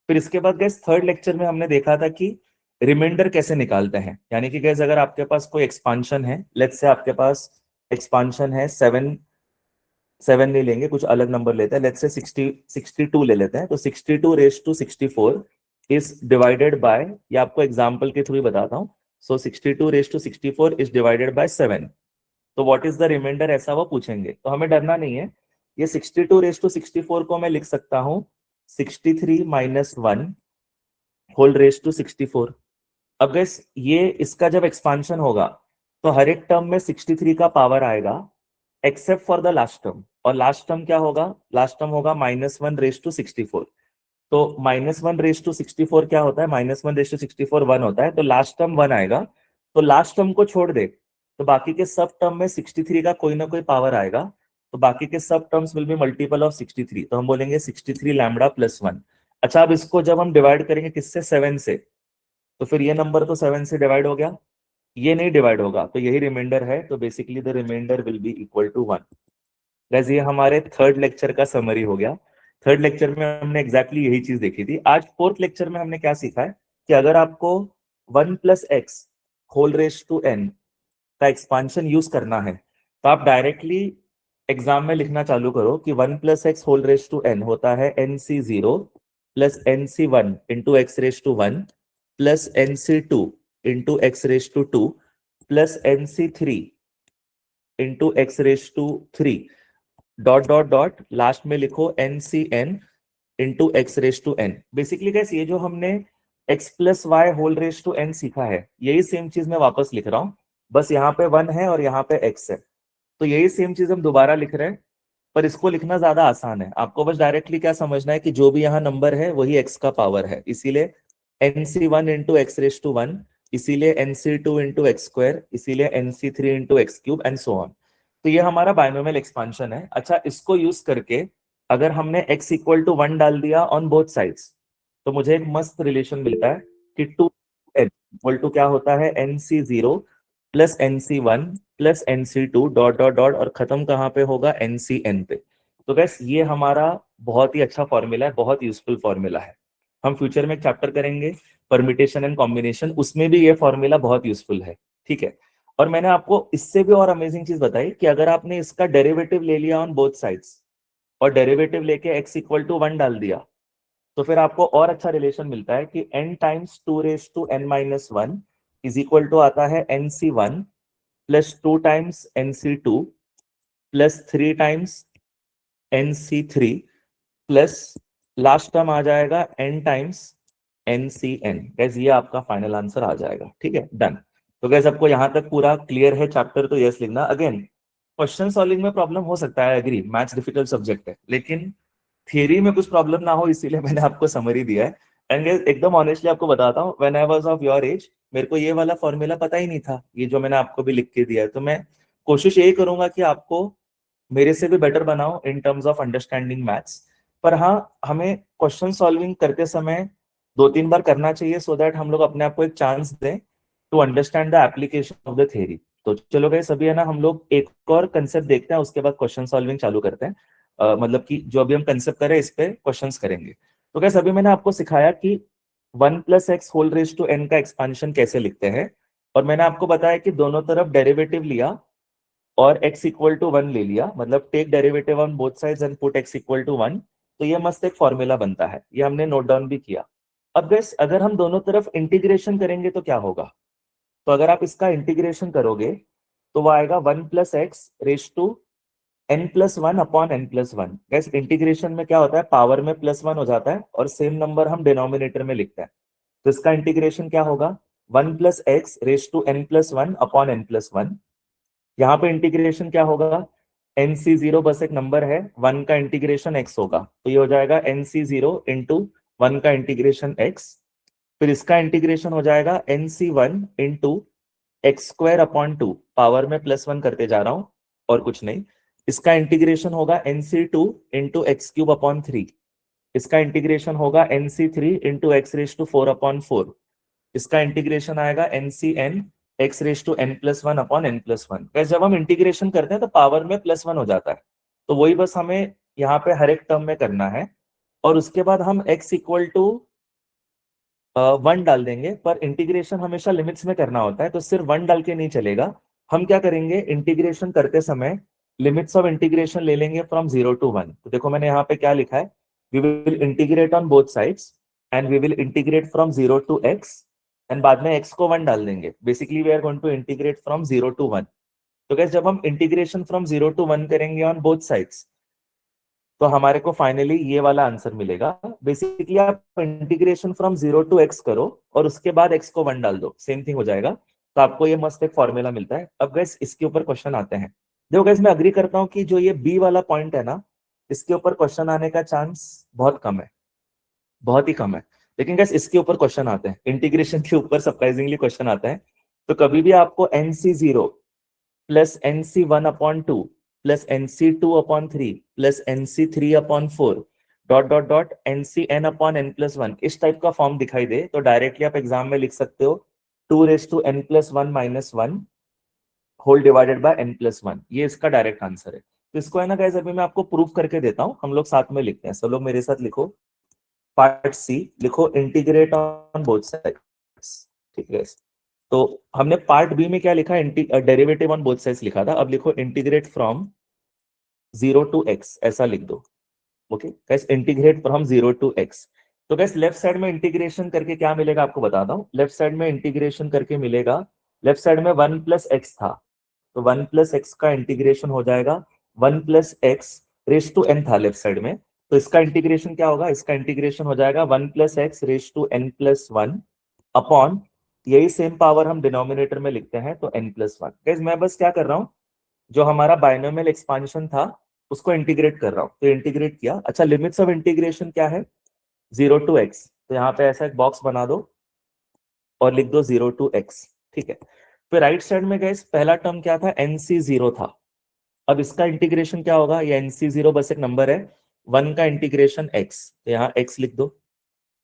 फिर इसके बाद गैस थर्ड लेक्चर में हमने देखा था कि रिमाइंडर कैसे निकालते हैं, यानी कि गैस अगर आपके पास कोई एक्सपांशन है, लेट्स से आपके पास एक्सपांशन है 7 नहीं लेंगे, कुछ अलग नंबर लेते हैं, लेट्स से 62 ले लेते हैं। तो 62 raise to 64 is divided by, ये आपको एग्जांपल के थ्रू बताता हूँ। So 62 raise to 64 is divided by 7। तो व्हाट इज द रिमाइंडर, ऐसा वो पूछेंगे तो हमें डरना नहीं है। ये 62 रेस टू 64 को मैं लिख सकता हूँ 63 माइनस 1 होल रेस टू 64। अब गैस ये इसका जब एक्सपांशन होगा तो हर एक टर्म में 63 का पावर आएगा except for the last term. और लास्ट टर्म क्या होगा, लास्ट टर्म होगा -1 रेस टू 64। तो -1 रेस टू 64 क्या होता है, -1 रेस टू 64 1 होता है, तो लास्ट टर्म 1 आएगा। तो लास्ट टर्म को छोड़ दे तो बाकी के सब टर्म में 63 का कोई ना कोई पावर आएगा, तो बाकी के सब terms will be multiple of 63। तो हम बोलेंगे 63 लैम्बडा प्लस 1। अच्छा, अब इसको जब हम डिवाइड करेंगे किससे, 7 से, तो फिर ये नंबर तो 7 से डिवाइड हो गया, ये नहीं डिवाइड होगा, तो यही रिमाइंडर है। तो basically the remainder will be equal to 1। Guys ये हमारे थर्ड लेक्चर का समरी हो गया। थर्ड लेक्चर में हमने एग्जैक्टली यही चीज देखी थी। आज फोर्थ लेक्चर में हमने क्या सीखा है कि अगर आपको 1 plus x whole raise to n का एक्सपांशन यूज करना है तो आप डायरेक्टली एग्जाम में लिखना चालू करो कि 1 plus x whole raise to n होता है nc0 plus nc1 into x raise to 1 plus nc2 into x raise to 2 plus nc3 into x raise to 3 dot dot dot last में लिखो ncn into x raise to n। Basically guys ये जो हमने x plus y whole raise to n सीखा है यही same चीज मैं वापस लिख रहा हूँ, बस यहाँ पे 1 है और यहाँ पे x है, तो यही सेम चीज हम दोबारा लिख रहे हैं, पर इसको लिखना ज्यादा आसान है। आपको बस डायरेक्टली क्या समझना है कि जो भी यहाँ नंबर है वही x का पावर है, इसीलिए nc1 into x raise to 1, इसीलिए nc2 इंटू एक्स स्क्वायर, इसीलिए nc3 into x cube and so on. तो ये हमारा बाइनोमियल एक्सपांशन है। अच्छा, इसको यूज करके अगर हमने x इक्वल टू 1 डाल दिया ऑन बोथ साइड्स तो मुझे एक मस्त रिलेशन मिलता है कि 2n इक्वल टू क्या होता है, nc0 plus nc1 plus nc2 dot dot dot, और खत्म कहाँ पे होगा, ncn पे। तो गैस ये हमारा बहुत ही अच्छा फॉर्मूला है, बहुत यूजफुल फॉर्मूला है। हम फ्यूचर में एक चैप्टर करेंगे परमिटेशन एंड कॉम्बिनेशन, उसमें भी ये फॉर्मूला बहुत यूजफुल है, ठीक है। और मैंने आपको इससे भी और अमेजिंग चीज बताई कि अगर आपने इसका डेरिवेटिव ले लिया ऑन बोथ साइड्स और डेरिवेटिव लेके x इक्वल टू 1 डाल दिया तो फिर आपको और अच्छा रिलेशन मिलता है कि n times 2 raise to n minus 1 is equal to आता है nc1 plus 2 times nc2 plus 3 times nc3 plus last term आ जाएगा n टाइम्स ncn। गैस ये आपका फाइनल आंसर आ जाएगा, ठीक है, डन। तो गैस आपको यहां तक पूरा क्लियर है चैप्टर, तो यस लिखना। अगेन क्वेश्चन सॉल्विंग में प्रॉब्लम हो सकता है, एग्री, मैथ्स डिफिकल्ट सब्जेक्ट है, लेकिन थियरी में कुछ प्रॉब्लम ना हो इसीलिए मैंने आपको समरी दिया है। एंड एकदम ऑनेस्टली आपको बताता हूँ, when I was of your age मेरे को ये वाला फॉर्मूला पता ही नहीं था, ये जो मैंने आपको भी लिख के दिया है। तो मैं कोशिश यही करूंगा कि आपको मेरे से भी बेटर बनाओ in terms of understanding maths. पर हाँ, हमें क्वेश्चन सॉल्विंग करते समय 2-3 बार करना चाहिए, सो दैट हम लोग अपने आप को एक चांस दें to understand the application of the theory. तो चलो गए सभी, है ना, हम लोग एक और कंसेप्ट देखते हैं, उसके बाद क्वेश्चन सॉल्विंग चालू करते हैं। मतलब कि जो अभी हम कंसेप्ट करें इस पे क्वेश्चंस करेंगे। तो गैस अभी मैंने आपको सिखाया कि 1+x whole raise to n का एक्सपांशन कैसे लिखते हैं, और मैंने आपको बताया कि दोनों तरफ डेरिवेटिव लिया और x इक्वल टू 1 ले लिया, मतलब take derivative on both sides and put x equal to 1। तो ये मस्त एक फॉर्मूला बनता है, ये हमने नोट डाउन भी किया। अब गैस अगर हम दोनों तरफ इंटीग्रेशन करेंगे तो क्या होगा? तो अगर आप इसका इंटीग्रेशन करोगे तो वो आएगा 1+x raise to n+1 upon n+1। Guys integration में क्या होता है, पावर में +1 हो जाता है और सेम नंबर हम डिनोमिनेटर में लिखते हैं। तो इसका इंटीग्रेशन क्या होगा, 1+x raise to n+1 upon n+1। यहाँ पे इंटीग्रेशन क्या होगा, nc0 बस एक नंबर है, 1 का इंटीग्रेशन x होगा, तो ये हो जाएगा nc0 × 1 का इंटीग्रेशन x। फिर इसका इंटीग्रेशन हो जाएगा nc1 × x² अपॉन 2, पावर में +1 करते जा रहा हूं और कुछ नहीं। इसका इंटीग्रेशन होगा nc2 × x³ अपॉन 3। इसका इंटीग्रेशन होगा nc3 × x⁴/4। इसका इंटीग्रेशन आएगा ncn x⁻n+1 अपॉन n+1। वैसे जब हम इंटीग्रेशन करते हैं तो पावर में +1 हो जाता है, तो वही बस हमें यहाँ पे हर एक टर्म में करना है। और उसके बाद हम x इक्वल टू 1 डाल देंगे, पर इंटीग्रेशन हमेशा लिमिट्स में करना होता है, तो सिर्फ 1 डाल के नहीं चलेगा। हम क्या करेंगे, इंटीग्रेशन करते समय लिमिट्स ऑफ इंटीग्रेशन ले लेंगे फ्रॉम 0 to 1। तो देखो मैंने यहाँ पे क्या लिखा है, we will integrate on both sides and we will integrate from 0 to x, and बाद में x को 1 डाल देंगे। Basically we are going to integrate from 0 to 1। तो गैस जब हम इंटीग्रेशन फ्रॉम 0 to 1 करेंगे ऑन बोथ साइड्स, तो हमारे को फाइनली ये वाला आंसर मिलेगा। बेसिकली आप इंटीग्रेशन फ्रॉम 0 to x करो और उसके बाद x को 1 डाल दो, सेम थिंग हो जाएगा। तो आपको ये मस्त एक फॉर्मूला मिलता है। अब गैस इसके ऊपर क्वेश्चन आते हैं। देखो गैस मैं अग्री करता हूँ कि जो ये बी वाला पॉइंट है ना, इसके ऊपर क्वेश्चन आने का चांस बहुत कम है, बहुत ही कम है। लेकिन गैस इसके ऊपर क्वेश्चन आते हैं, इंटीग्रेशन के ऊपर सरप्राइजिंगली क्वेश्चन आते हैं। तो कभी भी आपको nc0 plus nc1/2 plus nc2/3 plus nc3/4 dot ncn/n+1 इस टाइप का फॉर्म दिखाई दे, तो डायरेक्टली आप एग्जाम में लिख सकते हो 2n+1 whole divided by n+1। ये इसका डायरेक्ट आंसर है। तो इसको है ना गाइस, अभी मैं आपको प्रूफ करके देता हूं, हम लोग साथ में लिखते हैं। सब लोग मेरे साथ लिखो, पार्ट सी लिखो, इंटीग्रेट ऑन बोथ साइड्स। ठीक है, तो हमने पार्ट बी में क्या लिखा, डेरिवेटिव ऑन बोथ साइड्स लिखा था। अब लिखो इंटीग्रेट फ्रॉम 0 to x, ऐसा लिख दो। Okay guys, integrate from 0 to x। तो गाइस लेफ्ट साइड में इंटीग्रेशन करके क्या मिलेगा आपको बताता हूं। लेफ्ट साइड में इंटीग्रेशन करके मिलेगा, लेफ्ट साइड में 1+x था, तो 1+x का इंटीग्रेशन हो जाएगा 1+x⁻n था लेफ्ट साइड में, तो इसका इंटीग्रेशन क्या होगा, इसका इंटीग्रेशन हो जाएगा 1+x⁻n+1 अपॉन, यही सेम पावर हम डिनोमिनेटर में लिखते हैं, तो n+1। गाइस मैं बस क्या कर रहा हूं, जो हमारा बाइनोमियल एक्सपांशन था उसको इंटीग्रेट कर रहा हूं। तो इंटीग्रेट किया, अच्छा लिमिट्स ऑफ इंटीग्रेशन क्या है, 0 to x। तो यहाँ पे ऐसा एक बॉक्स बना दो और लिख दो 0 to x। ठीक है, फिर राइट साइड में गए पहला टर्म क्या था, nc0 था। अब इसका इंटीग्रेशन क्या होगा, ये nc0 बस एक नंबर है, 1 का इंटीग्रेशन x, तो यहाँ x लिख दो।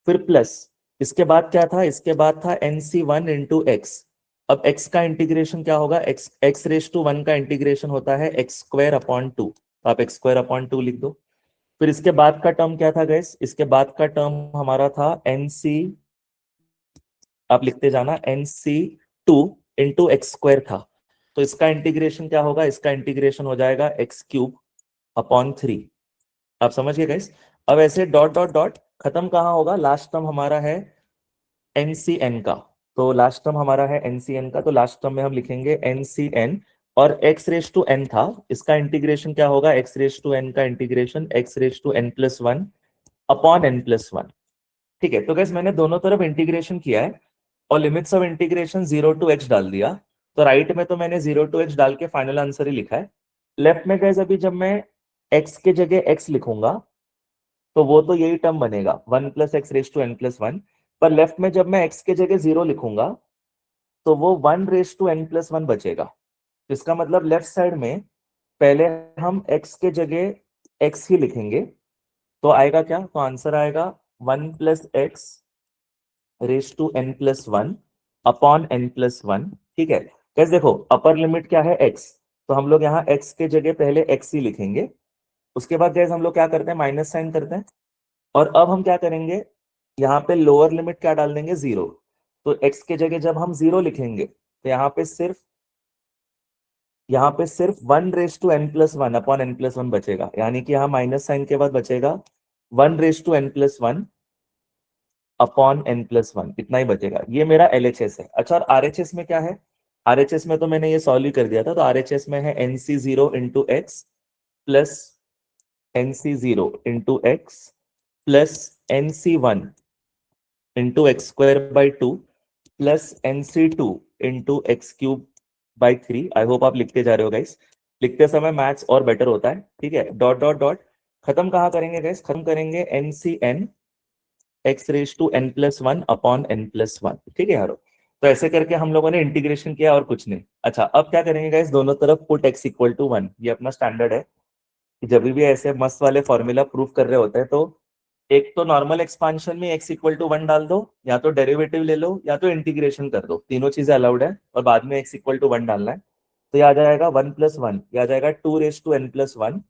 फिर प्लस, इसके बाद क्या था, इसके बाद था nc1 into x। अब x का इंटीग्रेशन क्या होगा, x⁻1 का इंटीग्रेशन होता है x²/2, तो आप x²/2 लिख दो। फिर इसके बाद का टर्म क्या था गैस, इसके बाद का टर्म हमारा था nc, आप लिखते जाना, nc2 into x² था, तो इसका इंटीग्रेशन क्या होगा, इसका इंटीग्रेशन हो जाएगा x³/3। आप समझ गए गाइस। अब ऐसे डॉट डॉट डॉट खत्म कहाँ होगा, लास्ट टर्म हमारा है ncn का, तो लास्ट टर्म हमारा है ncn का, तो लास्ट टर्म में हम लिखेंगे ncn, और x⁻n था, इसका इंटीग्रेशन क्या होगा, x⁻n का इंटीग्रेशन x⁻n+1 अपॉन n+1। ठीक है, तो गैस मैंने दोनों तरफ इंटीग्रेशन किया है और limits of integration 0 to x डाल दिया। तो राइट में तो मैंने 0 to x डाल के फाइनल आंसर ही लिखा है। लेफ्ट में गैस अभी जब मैं x के जगह x लिखूंगा तो वो तो यही टर्म बनेगा 1+x⁻n+1, पर लेफ्ट में जब मैं x के जगह 0 लिखूंगा तो वो 1:n+1 बचेगा। इसका मतलब लेफ्ट साइड में पहले हम x के जगह x ही लिखेंगे, तो आएगा क्या, तो आंसर आएगा 1+x⁴n+1 अपॉन n+1। ठीक है कैसे, देखो अपर लिमिट क्या है x, तो हम लोग यहाँ x के जगह पहले x ही लिखेंगे, उसके बाद गैस हम लोग क्या करते हैं, माइनस साइन करते हैं, और अब हम क्या करेंगे, यहाँ पे लोअर लिमिट क्या डाल देंगे, 0। तो x के जगह जब हम 0 लिखेंगे तो यहाँ पे सिर्फ 1:n+1 अपॉन n+1 बचेगा, यानी कि यहाँ माइनस साइन के बाद बचेगा 1:n+1 अपॉन n+1, इतना ही बचेगा। ये मेरा LHS है। अच्छा, और RHS में क्या है, RHS में तो मैंने ये सॉल्व ही कर दिया था, तो RHS में है NC0 into x plus NC0 into x plus NC1 into x² 2 plus NC2 into x³ 3। I hope आप लिखते जा रहे हो गाइस, लिखते समय मैथ्स और बेटर होता है। ठीक है, डॉट डॉट डॉट खत्म कहाँ करेंगे गाइस, खत्म करेंगे NCN x⁻n+1 अपॉन n+1। ठीक है यारो, तो ऐसे करके हम लोगों ने इंटीग्रेशन किया और कुछ नहीं। अच्छा, अब क्या करेंगे गाइस, दोनों तरफ पुट x=1, ये अपना स्टैंडर्ड है कि जब भी ऐसे मस्त वाले फॉर्मूला प्रूफ कर रहे होते हैं तो एक तो नॉर्मल एक्सपांशन में x=1 डाल दो, या तो डेरिवेटिव ले लो, या तो इंटीग्रेशन कर दो, तीनों चीजें अलाउड है, और बाद में x=1 डालना है। तो ये आ जाएगा 1+1, ये आ जाएगा 2n+1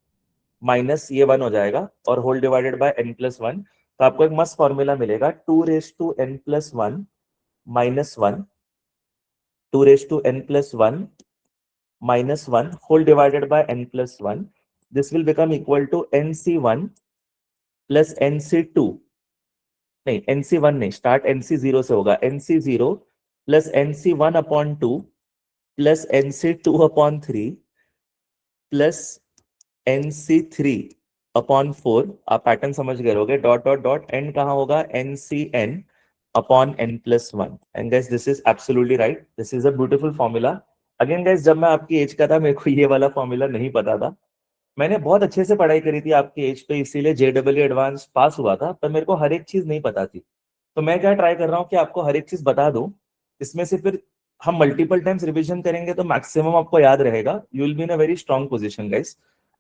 माइनस ये 1 हो जाएगा और होल डिवाइडेड बाय n+1। तो आपको एक मस्त फॉर्मूला मिलेगा 2n+1 minus 1, 2n+1 minus 1 whole divided by n+1. This will become equal to NC1 plus NC2, नहीं NC1 नहीं, स्टार्ट NC0 से होगा, NC0 plus NC1/2 plus NC2/3 plus NC3/4। आप पैटर्न समझ गए होगे, डॉट डॉट डॉट एंड कहाँ होगा, NCN/n+1। And guys this is absolutely right, this is a beautiful formula. Again guys, जब मैं आपकी एज का था मेरे को ये वाला फॉर्मूला नहीं पता था, मैंने बहुत अच्छे से पढ़ाई करी थी आपकी एज पे, इसीलिए JEE एडवांस पास हुआ था, पर मेरे को हर एक चीज नहीं पता थी। तो मैं क्या ट्राई कर रहा हूँ कि आपको हर एक चीज बता दूं, इसमें से फिर हम मल्टीपल टाइम्स रिवीजन करेंगे तो मैक्सिमम आपको याद रहेगा, you will be in a very strong position guys.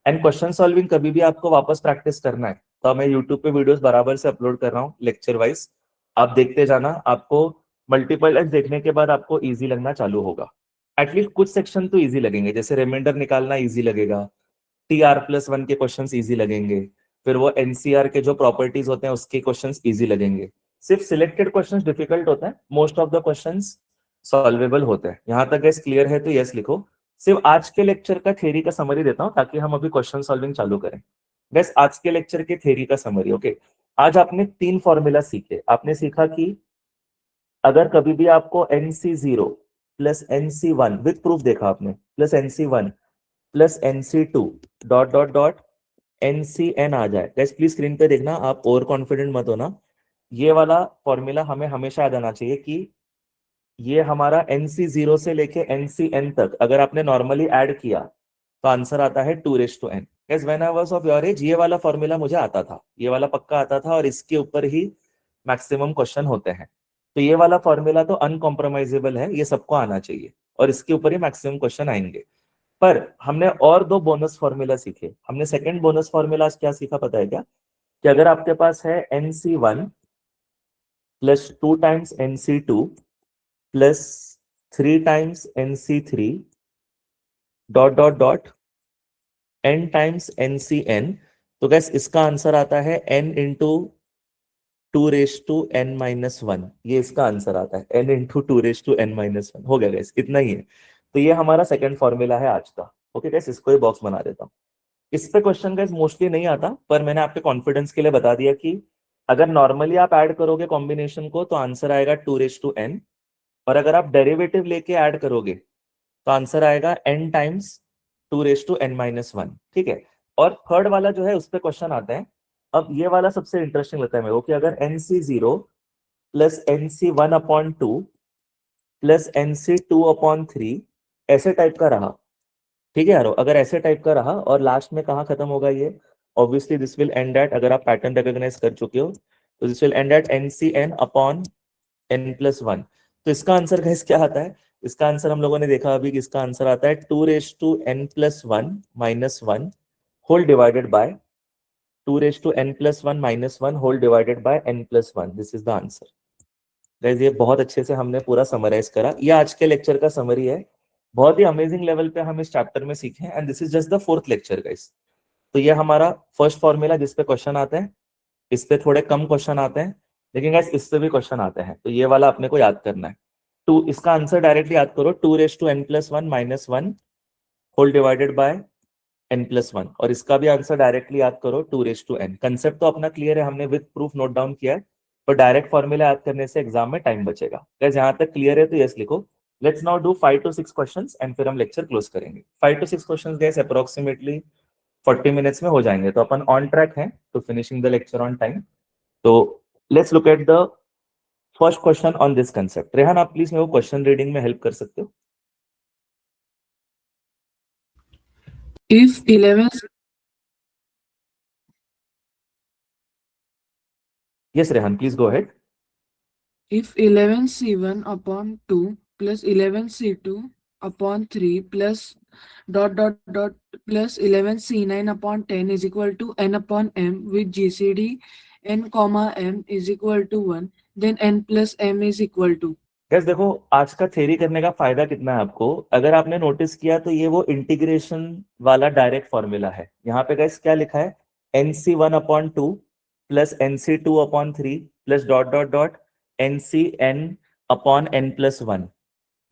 And question solving कभी भी आपको वापस प्रैक्टिस करना है तो मैं यूट्यूब पे वीडियोस बराबर से अपलोड कर रहा हूँ लेक्चर वाइज, आप देखते जाना, आपको मल्टीपल टाइम्स देखने के बाद आपको ईजी लगना चालू होगा। एटलीस्ट कुछ सेक्शन तो ईजी लगेंगे, जैसे रिमाइंडर निकालना ईजी लगेगा, TR+1 के क्वेश्चंस इजी लगेंगे, फिर वो NCR के जो प्रॉपर्टीज होते हैं उसके क्वेश्चंस इजी लगेंगे। सिर्फ सिलेक्टेड क्वेश्चंस डिफिकल्ट होते हैं, most of the questions solvable होते हैं। यहां तक गैस क्लियर है तो यस लिखो। सिर्फ आज के लेक्चर का थ्योरी का समरी देता हूं ताकि हम अभी क्वेश्चन सॉल्विंग चालू करें। गैस आज के लेक्चर के थ्योरी का समरी, ओके। आज आपने 3 फॉर्मूला सीखे। आपने सीखा कि अगर कभी भी आपको NC0 plus NC1 with proof देखा आपने, plus NC1 plus NC2 dot dot dot NCN आ जाए, गैस प्लीज स्क्रीन पे देखना, आप ओवर कॉन्फिडेंट मत होना। ये वाला फॉर्मूला हमें हमेशा याद आना चाहिए कि ये हमारा NC0 से लेके NCN तक अगर आपने नॉर्मली ऐड किया तो आंसर आता है 2n। Gas when I was of your age ये वाला फॉर्मूला मुझे आता था, ये वाला पक्का आता था, और इसके ऊपर ही मैक्सिमम क्वेश्चन होते हैं। तो ये वाला फॉर्मूला तो अनकॉम्प्रोमाइजेबल है, ये सबको आना चाहिए, और इसके ऊपर ही मैक्सिमम क्वेश्चन आएंगे। पर हमने और 2 बोनस फॉर्मूला सीखे। हमने सेकंड बोनस फॉर्मूला आज क्या सीखा पता है क्या, कि अगर आपके पास है NC1 plus 2 times NC2 plus 3 times NC3 dot dot dot n times NCN, तो गैस इसका आंसर आता है n इंटू 2n-1। ये इसका आंसर आता है n इंटू 2n-1। हो गया गैस, इतना ही है। तो ये हमारा सेकंड फॉर्मूला है आज का। ओके गैस, इसको ही बॉक्स बना देता हूँ। इस पे क्वेश्चन गाइस मोस्टली नहीं आता, पर मैंने आपके कॉन्फिडेंस के लिए बता दिया कि अगर नॉर्मली आप ऐड करोगे कॉम्बिनेशन को तो आंसर आएगा 2n, और अगर आप डेरिवेटिव लेके ऐड करोगे तो आंसर आएगा n टाइम्स 2n-1। ठीक है, और थर्ड वाला जो है उस पर क्वेश्चन आता है। अब ये वाला सबसे इंटरेस्टिंग लगता है मेरे को, कि अगर NC0 plus NC1/2 plus NC2/3 ऐसे टाइप का रहा, ठीक है यारो, अगर ऐसे टाइप का रहा और लास्ट में कहाँ खत्म होगा ये, obviously this will end at, अगर आप पैटर्न रिकॉग्नाइज कर चुके हो तो this will end eight NCN/n+1। तो इसका आंसर गाइस क्या आता है? इसका आंसर हम लोगों ने देखा अभी कि इसका आंसर आता है 2n+1 -1 whole divided by 2n+1 -1 whole divided by n+1. This is the answer. Guys ये बहुत अच्छे से हमने पूरा समराइज करा. ये आज के लेक्चर का समरी है. बहुत ही अमेजिंग लेवल पे हम इस चैप्टर में सीखे हैं, and this is just the 4th lecture guys. तो ये हमारा फर्स्ट फॉर्मूला जिस पे क्वेश्चन आते हैं. इस पे थोड़े कम क्वेश्चन आते हैं, लेकिन गाइस इस पे भी क्वेश्चन आते हैं, तो ये वाला अपने को याद करना है. टू, इसका आंसर डायरेक्टली याद करो, 2n+1 -1 whole divided by n+1. और इसका भी आंसर डायरेक्टली याद करो 2n. कंसेप्ट तो अपना क्लियर है, हमने विद प्रूफ नोट डाउन किया है, पर डायरेक्ट फॉर्मूला याद करने से एग्जाम में टाइम बचेगा. गाइस यहाँ तक क्लियर है तो यस लिखो. Let's now do 5 to 6 questions and फिर हम लेक्चर क्लोज करेंगे. 5 to 6 questions guys approximately 40 minutes में हो जाएंगे, तो अपन ऑन ट्रैक हैं to finishing the lecture on time. तो let's look at the first question on this concept. Rehan आप प्लीज मेरे को क्वेश्चन रीडिंग में हेल्प कर सकते हो? If 11 yes Rehan please go ahead. if 11c1 upon 2 plus 11c2 upon 3 plus plus 11c9 upon 10 is equal to n upon m with GCD n comma m is equal to 1, then n plus m is equal to. Gas देखो आज का theory करने का फायदा कितना है आपको. अगर आपने नोटिस किया तो ये वो इंटीग्रेशन वाला डायरेक्ट फॉर्मूला है. यहाँ पे गैस क्या लिखा है? nc1/2 plus nc2/3 plus nc n/n+1.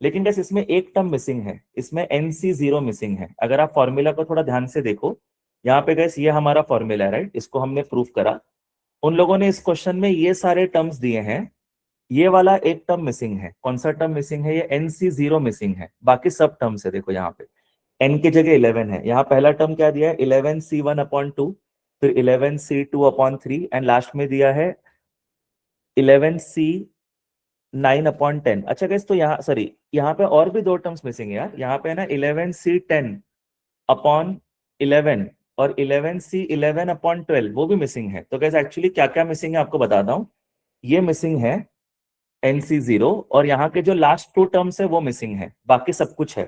लेकिन गैस इसमें एक टर्म मिसिंग है, इसमें nc0 मिसिंग है. अगर आप फॉर्मूला को थोड़ा ध्यान से देखो, यहाँ पे गैस ये हमारा फॉर्मूला है, राइट? इसको हमने प्रूफ करा. उन लोगों ने इस क्वेश्चन में ये सारे टर्म्स दिए हैं, ये वाला एक टर्म मिसिंग है. कौन सा टर्म मिसिंग है? ये nc0 मिसिंग है. बाकी सब टर्म्स है. देखो यहाँ पे n की जगह 11 है. यहाँ पहला टर्म क्या दिया है? 11c1/2, फिर 11c2/3 एंड लास्ट में दिया है 11c9/10. अच्छा गाइस, तो यहाँ सॉरी, यहाँ पे और भी दो टर्म्स मिसिंग है यार. यहाँ पे है ना 11c10/11 और 11c11/12, वो भी मिसिंग है. तो गाइस एक्चुअली क्या क्या मिसिंग है आपको बताता हूँ. ये मिसिंग है nc0, और यहाँ के जो लास्ट टू टर्म्स है वो मिसिंग है. बाकी सब कुछ है.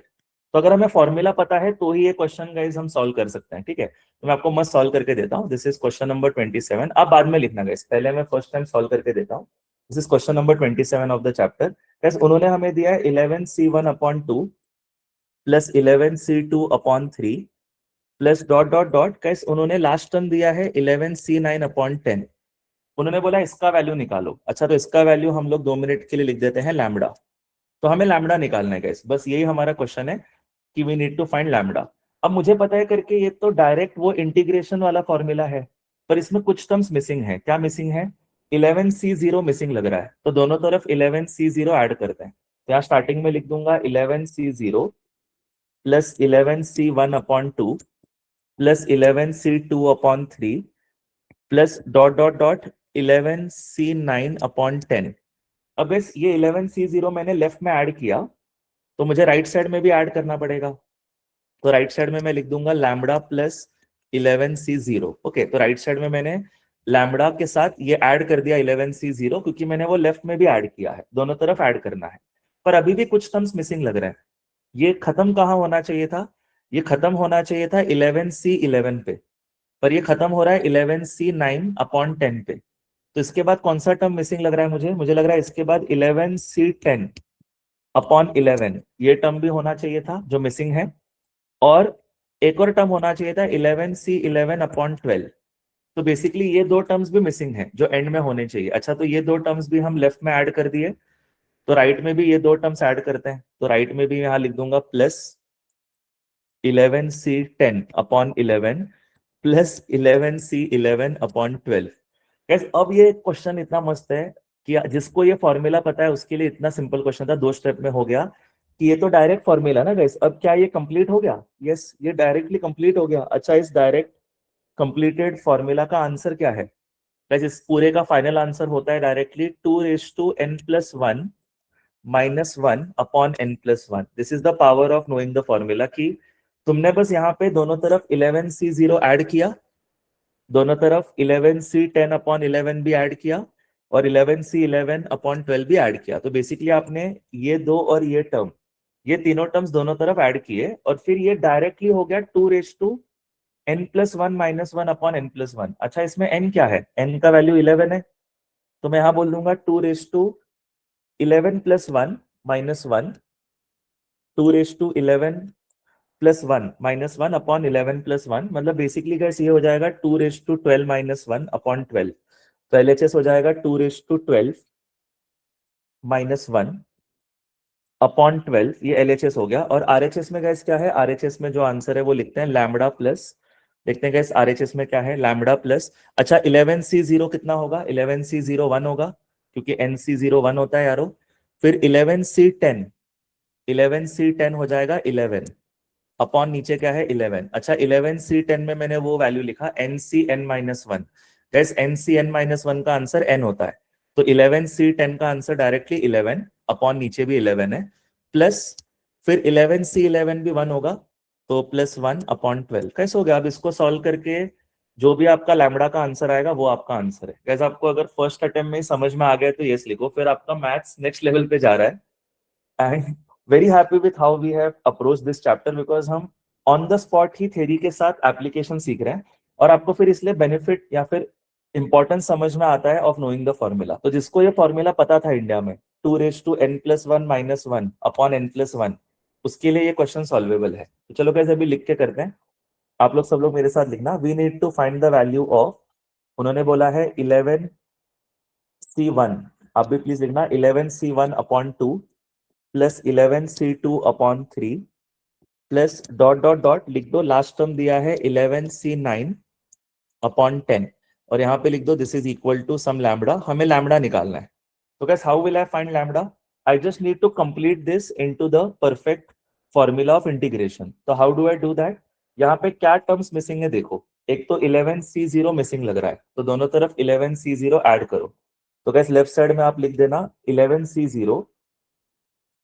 तो अगर हमें फॉर्मूला पता है तो ही ये क्वेश्चन गाइस हम सॉल्व कर सकते हैं. ठीक है, तो मैं आपको मस्त सॉल्व करके देता हूँ. This is question number 27. आप बाद में लिखना गाइस, पहले मैं फर्स्ट टाइम सॉल्व करके देता हूँ. This is question number 27 of the chapter. Guys उन्होंने हमें दिया है 11c1/2 plus 11c2/3 plus guys उन्होंने लास्ट टर्म दिया है 11c9/10. उन्होंने बोला इसका वैल्यू निकालो. अच्छा, तो इसका वैल्यू हम लोग 2 मिनट के लिए लिख देते हैं लैम्बडा. तो हमें लैम्बडा निकालना है गाइस, बस यही हमारा क्वेश्चन है कि we need to find lambda. अब मुझे पता है करके ये तो डायरेक्ट वो इंटीग्रेशन वाला फॉर्मूला है, पर इसमें कुछ टर्म्स मिसिंग है. क्या मिसिंग है? 11c0 मिसिंग लग रहा है. तो दोनों तरफ 11c0 ऐड करते हैं. तो यहाँ स्टार्टिंग में लिख दूंगा 11c0 plus 11c1/2 plus 11c2/3 plus 11c9/10. अब इस ये 11c0 मैंने लेफ्ट में ऐड किया, तो मुझे राइट साइड में भी ऐड करना पड़ेगा. तो राइट साइड में मैं लिख दूंगा लैम्बडा प्लस 11c0. ओके, तो राइट साइड में मैंने लैम्बडा के साथ ये ऐड कर दिया 11c0, क्योंकि मैंने वो लेफ्ट में भी ऐड किया है. दोनों तरफ ऐड करना है, पर अभी भी कुछ टर्म्स मिसिंग लग रहे हैं. ये खत्म कहाँ होना चाहिए था? ये खत्म होना चाहिए था 11c11 पे, पर ये खत्म हो रहा है 11c9/10 पे. तो इसके बाद कौन सा टर्म मिसिंग लग रहा है मुझे लग रहा है इसके बाद 11c10/11, ये टर्म भी होना चाहिए था जो मिसिंग है. और एक और टर्म होना चाहिए था 11c11/12. तो बेसिकली ये दो टर्म्स भी मिसिंग है जो एंड में होने चाहिए. अच्छा, तो ये दो टर्म्स भी हम लेफ्ट में ऐड कर दिए, तो राइट में भी ये दो टर्म्स ऐड करते हैं. तो राइट में भी यहाँ लिख दूंगा plus 11c10/11 plus 11c11/12. Guys अब ये क्वेश्चन इतना मस्त है कि जिसको ये फॉर्मूला पता है उसके लिए इतना सिंपल क्वेश्चन था, 2 स्टेप में हो गया कि ये तो डायरेक्ट फॉर्मूला ना गाइस. अब क्या ये कंप्लीट हो गया? यस, ये डायरेक्टली कंप्लीट हो गया. अच्छा, इस डायरेक्ट कंप्लीटेड फॉर्मूला का आंसर क्या है गाइस? इस पूरे का फाइनल आंसर होता है directly 2n+1 -1/n+1. This is the power of knowing the formula, कि तुमने बस यहाँ पे दोनों तरफ 11c0 ऐड किया, दोनों तरफ 11c10/11 भी ऐड किया, और 11C11/12 भी ऐड किया। तो बेसिकली आपने ये दो और ये टर्म, ये तीनों टर्म्स दोनों तरफ ऐड किए और फिर ये डायरेक्टली हो गया 2n+1 -1/n+1। अच्छा, इसमें n क्या है? n का वैल्यू 11 है, तो मैं यहां बोल दूंगा 211+1 -1, 211+1 -1/11+1, मतलब बेसिकली गाइस ये हो जाएगा 212 -1/12। तो LHS हो जाएगा 212 -1/12, ये LHS हो गया। और RHS में गाइस क्या है? RHS में जो आंसर है वो लिखते हैं लैम्बडा प्लस, देखते हैं गाइस RHS में क्या है, लैम्बडा प्लस। अच्छा, 11C0 कितना होगा? 11C0 1 होगा, क्योंकि NC0 1 होता है यारो। फिर 11C10, 11C10 हो जाएगा 11 अपॉन नीचे क्या है 11। अच्छा, 11C10 में मैंने वो वैल्यू लिखा NCn-1। गैस NCn-1 का आंसर n होता है, तो 11C10 का आंसर डायरेक्टली 11 अपॉन नीचे भी 11 है, प्लस फिर 11C11 भी 1 होगा, तो +1/12। कैसे हो गया? अब इसको सॉल्व करके जो भी आपका लैम्बडा का आंसर आएगा वो आपका आंसर है। गैस आपको अगर फर्स्ट अटेम्प्ट में समझ में आ गया तो यस लिखो, फिर आपका मैथ्स नेक्स्ट लेवल पे जा रहा है। And very happy with how we have approach this chapter, because हम ऑन द स्पॉट ही थ्योरी के साथ एप्लीकेशन सीख रहे हैं, और आपको फिर इसलिए बेनिफिट या फिर इंपॉर्टेंस समझ में आता है ऑफ नोइंग द फॉर्मूला। तो जिसको ये फॉर्मूला पता था इंडिया में 2n+1 -1/n+1, उसके लिए ये क्वेश्चन सॉल्वेबल है। तो चलो कैसे अभी लिख के करते हैं। आप लोग सब लोग मेरे साथ लिखना, we need to find the value of, उन्होंने बोला है 11C1, आप भी प्लीज लिखना 11C1/2 plus 11C2/3 plus dot dot dot लिख दो, लास्ट टर्म दिया है 11C9/10, और यहाँ पे लिख दो this is equal to some lambda, हमें लैम्बडा निकालना है। तो guys how will I find lambda? I just need to complete this into the perfect formula of integration. तो how do I do that? यहाँ पे क्या टर्म्स मिसिंग है देखो, एक तो 11C0 मिसिंग लग रहा है, तो दोनों तरफ 11C0 ऐड करो। तो गाइस लेफ्ट साइड में आप लिख देना 11C0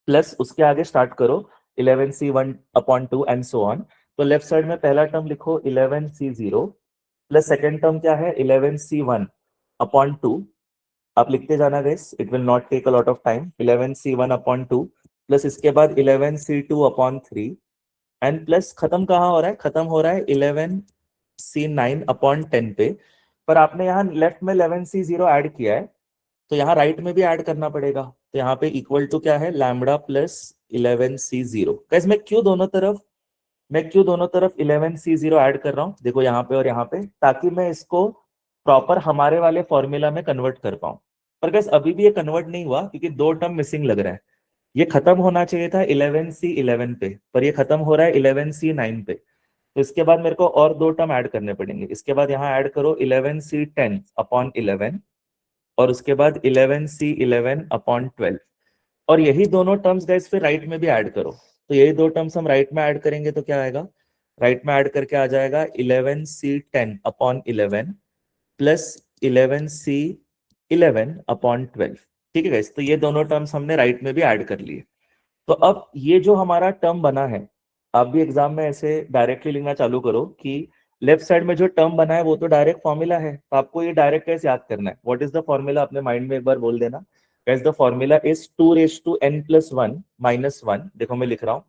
प्लस उसके आगे स्टार्ट करो 11C1/2 एंड सो ऑन। तो लेफ्ट साइड में पहला टर्म लिखो 11C0 प्लस सेकेंड टर्म क्या है 11C1/2, आप लिखते जाना guys, it will not take a lot of time. 11C1/2 plus इसके बाद 11C2/3 एंड प्लस खत्म कहाँ हो रहा है? खत्म हो रहा है 11C9/10 पे। पर आपने यहाँ लेफ्ट में 11C0 ऐड किया है, तो यहाँ राइट में भी ऐड करना पड़ेगा। तो यहाँ पे इक्वल टू क्या है? Lambda plus 11C0। गाइस मैं क्यों दोनों तरफ 11C0 ऐड कर रहा हूँ देखो यहाँ पे और यहाँ पे, ताकि मैं इसको प्रॉपर हमारे वाले फॉर्मूला में कन्वर्ट कर पाऊँ। पर गाइस अभी भी ये कन्वर्ट नहीं हुआ, क्योंकि दो टर्म मिसिंग लग रहा है। ये खत्म होना चाहिए था 11C11 पे, पर ये खत्म हो रहा है 11C9 पे। तो इसके बाद मेरे को और दो टर्म ऐड करने पड़ेंगे। इसके बाद यहाँ ऐड करो 11C10/11 और उसके बाद 11C11/12, और यही दोनों टर्म्स गाइस फिर राइट में भी ऐड करो। तो यही दो टर्म्स हम राइट में ऐड करेंगे तो क्या आएगा? राइट में ऐड करके आ जाएगा 11C10/11 प्लस 11C11/12। ठीक है गाइस, तो ये दोनों टर्म्स हमने राइट में भी ऐड कर लिए। तो अब ये जो हमारा टर्म बना है, आप भी एग्जाम में ऐसे डायरेक्टली लिखना चालू करो कि लेफ्ट साइड में जो टर्म बना है वो तो डायरेक्ट फॉर्मूला है, तो आपको ये डायरेक्ट कैसे याद करना है? What is the formula? अपने माइंड में एक बार बोल देना। Guys the formula is 2n+1 -1, देखो मैं लिख रहा हूँ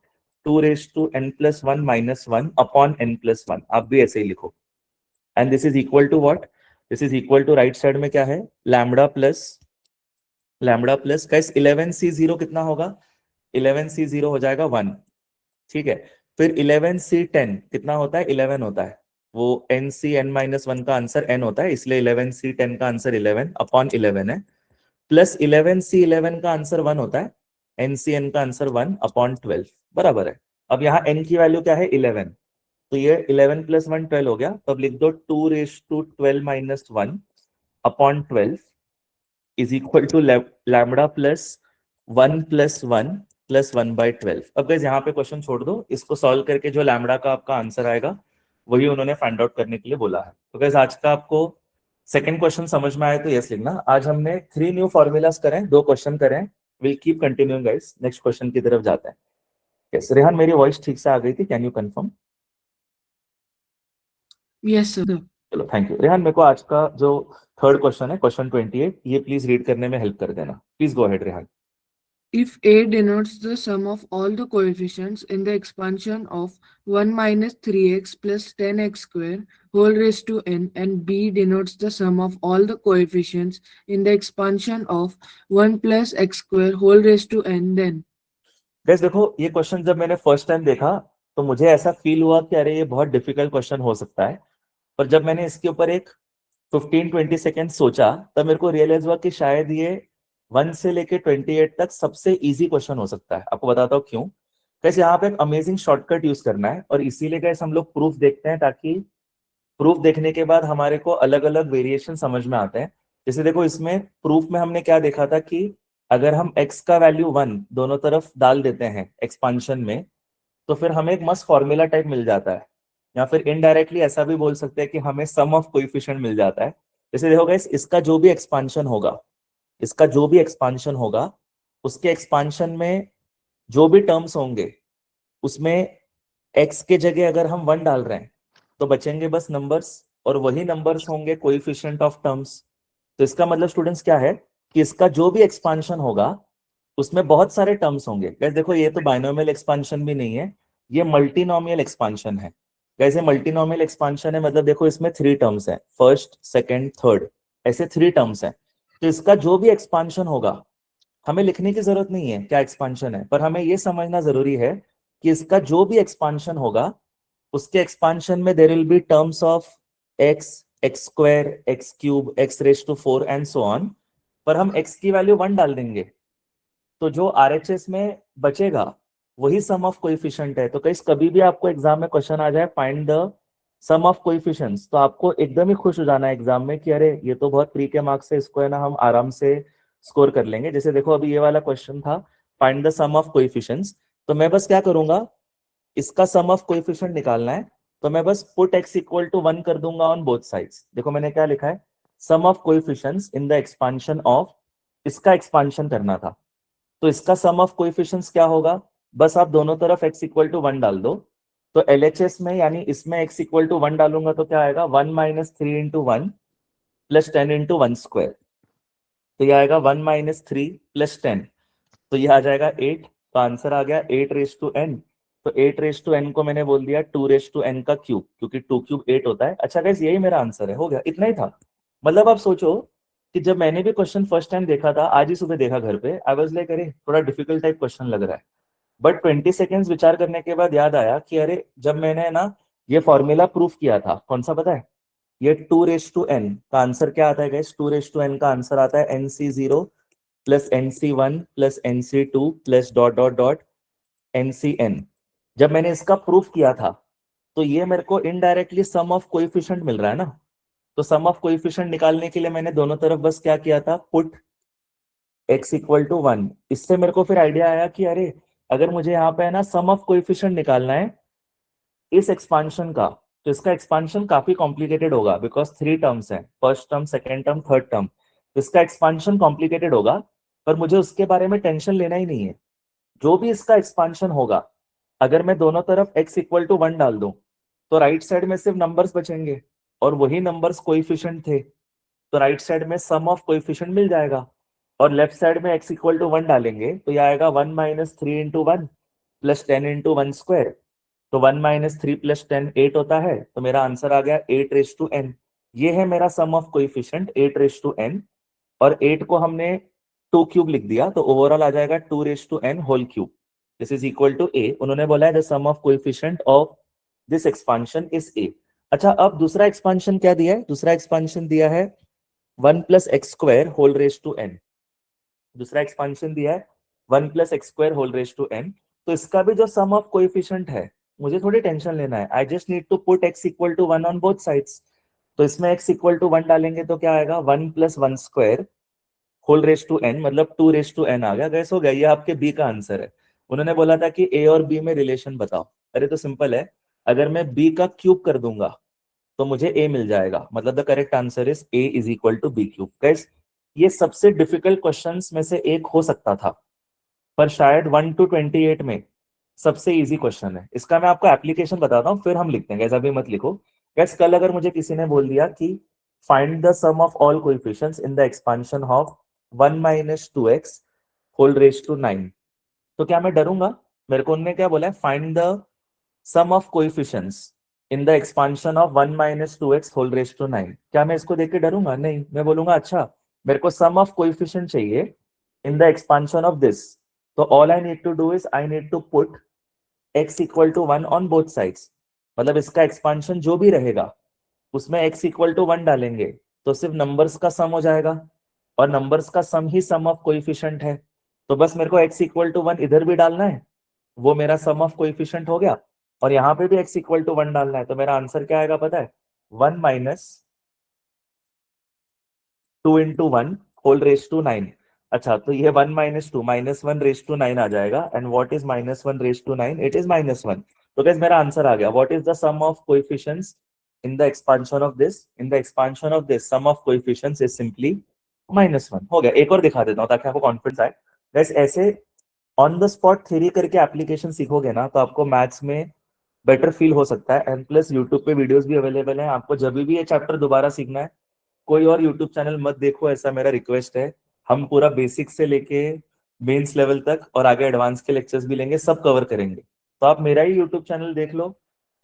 2n+1 -1/n+1, आप भी ऐसे ही लिखो। And this is equal to what? This is equal to right side में क्या है? लैम्बडा प्लस गाइस 11C0 कितना होगा? 11C0 हो जाएगा 1, ठीक है। फिर 11C10 कितना होता है? 11 होता है, वो NCn-1 का आंसर n होता है, इसलिए 11C10 का आंसर 11/11 है, प्लस 11C11 का आंसर 1 होता है, NCn का आंसर 1/12 बराबर है। अब यहाँ n की वैल्यू क्या है? 11, तो ये 11 + 1 12 हो गया। तो अब लिख दो 212 - 1/12 is equal to lambda plus 1 + 1 + 1/12। अब गाइस यहाँ पे क्वेश्चन छोड़ दो, इसको सॉल्व करके जो लैम्बडा का आपका आंसर आएगा वही उन्होंने फाइंड आउट करने के लिए बोला है। तो गाइस आज का आपको सेकंड क्वेश्चन समझ में आया तो यस लिखना। आज हमने 3 न्यू फॉर्मूलाज करें, 2 क्वेश्चन करें। Will keep continuing guys, next question की तरफ जाते हैं। यस रेहान, मेरी वॉइस ठीक से आ गई थी? Can you confirm? Yes, sir. चलो थैंक यू रेहान। मेरे को आज का जो थर्ड क्वेश्चन है, क्वेश्चन 28, ये प्लीज रीड करने में हेल्प कर देना। Please go ahead Rehan. If A denotes the sum of all the coefficients in the expansion of 1 minus 3x plus 10x square whole raised to n, and B denotes the sum of all the coefficients in the expansion of 1 plus x square whole raised to n, then guys देखो, ये question जब मैंने first time देखा तो मुझे ऐसा feel हुआ कि अरे ये बहुत डिफिकल्ट क्वेश्चन हो सकता है, पर जब मैंने इसके ऊपर एक 15-20 सेकेंड सोचा तब मेरे को रियलाइज हुआ कि शायद ये 1 से लेके 28 तक सबसे इजी क्वेश्चन हो सकता है। आपको बताता हूँ क्यों। गाइस यहाँ पे एक अमेजिंग शॉर्टकट यूज करना है, और इसीलिए गाइस हम लोग प्रूफ देखते हैं, ताकि प्रूफ देखने के बाद हमारे को अलग अलग वेरिएशन समझ में आते हैं। जैसे देखो, इसमें प्रूफ में हमने क्या देखा था कि अगर हम x का वैल्यू 1 दोनों तरफ डाल देते हैं एक्सपांशन में, तो फिर हमें एक मस्त फॉर्मूला टाइप मिल जाता है, या फिर इनडायरेक्टली ऐसा भी बोल सकते हैं कि हमें सम ऑफ कोएफिशिएंट मिल जाता है। जैसे देखो गाइस, इसका जो भी एक्सपांशन होगा, इसका जो भी एक्सपांशन होगा, उसके एक्सपांशन में जो भी टर्म्स होंगे, उसमें x के जगह अगर हम 1 डाल रहे हैं तो बचेंगे बस नंबर्स, और वही नंबर्स होंगे कोएफिशिएंट ऑफ टर्म्स। तो इसका मतलब स्टूडेंट्स क्या है कि इसका जो भी एक्सपांशन होगा उसमें बहुत सारे टर्म्स होंगे। गाइस देखो, ये तो बाइनोमियल एक्सपांशन भी नहीं है, ये मल्टीनोमियल एक्सपांशन है। कैसे मल्टीनोमियल एक्सपांशन है, मतलब देखो इसमें 3 टर्म्स है, फर्स्ट सेकंड थर्ड, ऐसे 3 टर्म्स है। तो इसका जो भी एक्सपांशन होगा, हमें लिखने की जरूरत नहीं है क्या एक्सपांशन है, पर हमें ये समझना जरूरी है कि इसका जो भी एक्सपांशन होगा, उसके एक्सपांशन में there will be terms of x, x square, x cube, x raise to 4 and so on. पर हम x की वैल्यू 1 डाल देंगे, तो जो आरएचएस में बचेगा वही सम ऑफ कोएफिशिएंट है। तो कभी भी आपको एग्जाम में क्वेश्चन आ जाए find the sum of coefficients, तो आपको एकदम ही खुश हो जाना है एग्जाम में कि अरे ये तो बहुत प्री के मार्क्स है, इसको है ना हम आराम से स्कोर कर लेंगे। जैसे देखो, अभी ये वाला क्वेश्चन था find the sum of coefficients, तो मैं बस क्या करूंगा, इसका सम ऑफ कोएफिशिएंट निकालना है, तो मैं बस पुट x इक्वल टू 1 कर दूंगा ऑन बोथ साइड्स। देखो मैंने क्या लिखा है, sum of coefficients in the expansion of, इसका एक्सपांशन करना था, तो इसका सम ऑफ कोएफिशिएंट्स क्या होगा, बस आप दोनों तरफ x इक्वल टू 1 डाल दो। तो LHS में यानी इसमें x इक्वल टू 1 डालूंगा तो क्या आएगा, 1 minus 3 into 1 plus 10 into 1 square. तो ये आएगा 1 माइनस 3 प्लस 10, तो ये आ जाएगा 8। तो आंसर आ गया 8 रेज टू n। तो 8 रेज टू n को मैंने बोल दिया 2 रेज टू n का क्यूब, क्योंकि 2 क्यूब 8 होता है। अच्छा गाइस, यही मेरा आंसर है, हो गया, इतना ही था। मतलब आप सोचो कि जब मैंने भी क्वेश्चन फर्स्ट टाइम देखा था, आज ही सुबह देखा घर पे, आई वाज लाइक अरे थोड़ा डिफिकल्ट टाइप क्वेश्चन लग रहा है, बट 20 सेकेंड्स विचार करने के बाद याद आया कि अरे जब मैंने ना ये फॉर्मूला प्रूफ किया था, कौन सा पता है, ये 2 रेज टू n का आंसर क्या आता है गाइस, 2 रेज टू n का आंसर आता है nc0 plus nc1 plus nc2 plus dot dot dot ncn। जब मैंने इसका प्रूफ किया था, तो ये मेरे को इनडायरेक्टली सम ऑफ कोएफिशिएंट मिल रहा है ना, तो सम ऑफ कोएफिशिएंट निकालने के लिए मैंने दोनों तरफ बस क्या किया था, पुट x इक्वल टू 1। इससे मेरे को फिर आइडिया आया कि अरे अगर मुझे यहाँ पे है ना सम ऑफ कोएफिशिएंट निकालना है इस एक्सपांशन का, तो इसका एक्सपांशन काफी कॉम्प्लिकेटेड होगा, बिकॉज 3 टर्म्स हैं, first term, second term, third term. इसका एक्सपांशन कॉम्प्लिकेटेड होगा, पर मुझे उसके बारे में टेंशन लेना ही नहीं है। जो भी इसका एक्सपांशन होगा, अगर मैं दोनों तरफ x इक्वल टू 1 डाल दूं, तो राइट साइड में सिर्फ नंबर्स बचेंगे, और वही नंबर्स कोएफिशिएंट थे, तो राइट साइड में सम ऑफ कोएफिशिएंट मिल जाएगा। और लेफ्ट साइड में x इक्वल टू 1 डालेंगे तो ये आएगा 1 minus 3 into 1 plus 10 into 1 square. तो 1 माइनस 3 प्लस 10 8 होता है, तो मेरा आंसर आ गया 8 रेज टू n। ये है मेरा sum of coefficient 8 raise to n, और 8 को हमने 2 क्यूब लिख दिया, तो ओवरऑल आ जाएगा 2 raise to n whole cube. This is equal to a। उन्होंने बोला है the sum of coefficient of this expansion is a। अच्छा, अब दूसरा एक्सपांशन क्या दिया है, दूसरा एक्सपांशन दिया है 1 plus x square whole raise to n। दूसरा एक्सपांशन दिया है 1 plus x square whole raise to n। तो इसका भी जो सम ऑफ कोएफिशिएंट है, मुझे थोड़ी टेंशन लेना है, I just need to put x equal to 1 on both sides. तो इसमें x इक्वल टू 1 डालेंगे तो क्या आएगा, 1 plus 1 square whole raise to n, मतलब 2 रेज टू n आ गया। गैस हो गया, ये आपके b का आंसर है। उन्होंने बोला था कि a और b में रिलेशन बताओ, अरे तो सिंपल है, अगर मैं b का क्यूब कर दूंगा तो मुझे a मिल जाएगा, मतलब the correct answer is a is equal to b cube. Guys ये सबसे डिफिकल्ट क्वेश्चंस में से एक हो सकता था, पर शायद 1 to 28 में सबसे इजी क्वेश्चन है। इसका मैं आपको एप्लीकेशन बताता हूँ, फिर हम लिखते हैं। गैस अभी मत लिखो। गैस कल अगर मुझे किसी ने बोल दिया कि find the sum of all coefficients in the expansion of 1 minus 2x whole raised to 9. तो क्या मैं डरूंगा? मेरे को उन्होंने क्या बोला है? Find the sum of coefficients in the expansion of 1 minus 2x whole raised to 9. क्या मैं इसको देख के डरूंगा? नहीं, मैं बोलूंगा अच्छा मेरे को सम ऑफ कोएफिशिएंट चाहिए in the expansion of this. तो all I need to do is I need to put x equal to 1 on both sides. मतलब इसका एक्सपांशन जो भी रहेगा उसमें x इक्वल टू 1 डालेंगे तो सिर्फ नंबर्स का सम हो जाएगा, और नंबर्स का सम ही सम ऑफ कोएफिशिएंट है. तो बस मेरे को x इक्वल टू 1 इधर भी डालना है, वो मेरा सम ऑफ कोएफिशिएंट हो गया, और यहाँ पे भी x इक्वल टू 1 डालना है. तो मेरा आंसर क्या आएगा पता है? 1 minus 2 into 1 whole raised to 9. अच्छा, तो ये 1 minus 2 minus 1 raised to 9 आ जाएगा. And what is minus 1 raised to 9? It is -1. तो गाइस मेरा आंसर आ गया. What is the sum of coefficients in the expansion of this? In the expansion of this, sum of coefficients is simply -1. हो गया. एक और दिखा देता हूँ ताकि आपको कॉन्फिडेंस आए. गाइस ऐसे ऑन द स्पॉट थ्योरी करके एप्लीकेशन सीखोगे ना तो आपको मैथ्स में बेटर फील हो सकता है. एंड प्लस यूट्यूब पे वीडियोस भी अवेलेबल हैं. आपको जब भी ये चैप्टर दोबारा सीखना है कोई और यूट्यूब चैनल मत देखो, ऐसा मेरा रिक्वेस्ट है. हम पूरा बेसिक से लेके मेंस लेवल तक और आगे एडवांस के लेक्चर्स भी लेंगे, सब कवर करेंगे. तो आप मेरा ही यूट्यूब चैनल देख लो,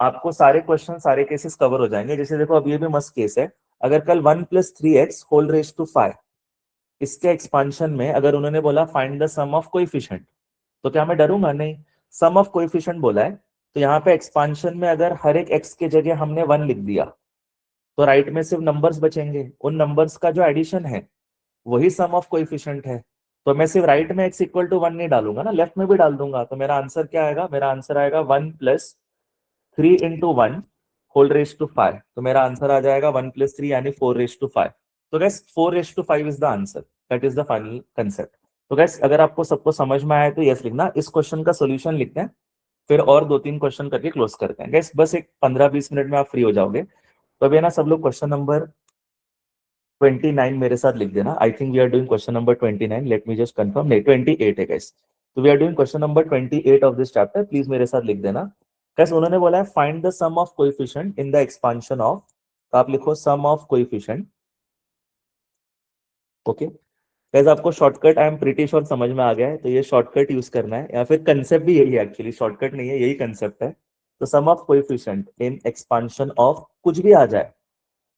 आपको सारे क्वेश्चन सारे केसेस कवर हो जाएंगे. जैसे देखो अब ये भी मस्त केस है. अगर कल 1 + 3x होल रेज टू 5 इसके एक्सपांशन में अगर उन्होंने बोला find the sum of coefficient, तो क्या मैं डरूंगा? नहीं. सम ऑफ कोएफिशिएंट बोला है तो यहाँ पे एक्सपांशन में अगर हर एक x के जगह हमने 1 लिख दिया तो राइट में सिर्फ नंबर्स बचेंगे. उन नंबर्स का जो एडिशन है वही सम ऑफ कोएफिशिएंट है. तो मैं सिर्फ राइट में x इक्वल टू 1 नहीं डालूंगा ना, लेफ्ट में भी डाल दूंगा. तो मेरा आंसर क्या आएगा? मेरा आंसर आएगा 1 + 3 into 1 whole raised to 5. तो मेरा आंसर आ जाएगा 1 + 3 यानी 4 raised to 5. तो gas 4 raised to 5 is the answer. That is the final concept. तो गैस अगर आपको सबको समझ में आया तो यस लिखना. इस क्वेश्चन का सोल्यूशन लिखते हैं, फिर और 2-3 क्वेश्चन करके क्लोज करते हैं. गैस बस एक 15-20 मिनट में आप फ्री हो जाओगे. तो अभी ना सब लोग क्वेश्चन नंबर 29 मेरे साथ लिख देना. I think we are doing question number 29. Let me just confirm. नहीं, 28 है गैस. तो we are doing question number 28 of this chapter. Please मेरे साथ लिख देना. गैस उन्होंने बोला है find the sum of coefficient in the expansion of, तो आप लिखो sum of coefficient. Okay guys, आपको shortcut I am pretty sure समझ में आ गया है. तो ये शॉर्टकट यूज करना है, या फिर कंसेप्ट भी यही है. एक्चुअली शॉर्टकट नहीं है, यही कंसेप्ट है. तो sum of coefficient in expansion of कुछ भी आ जाए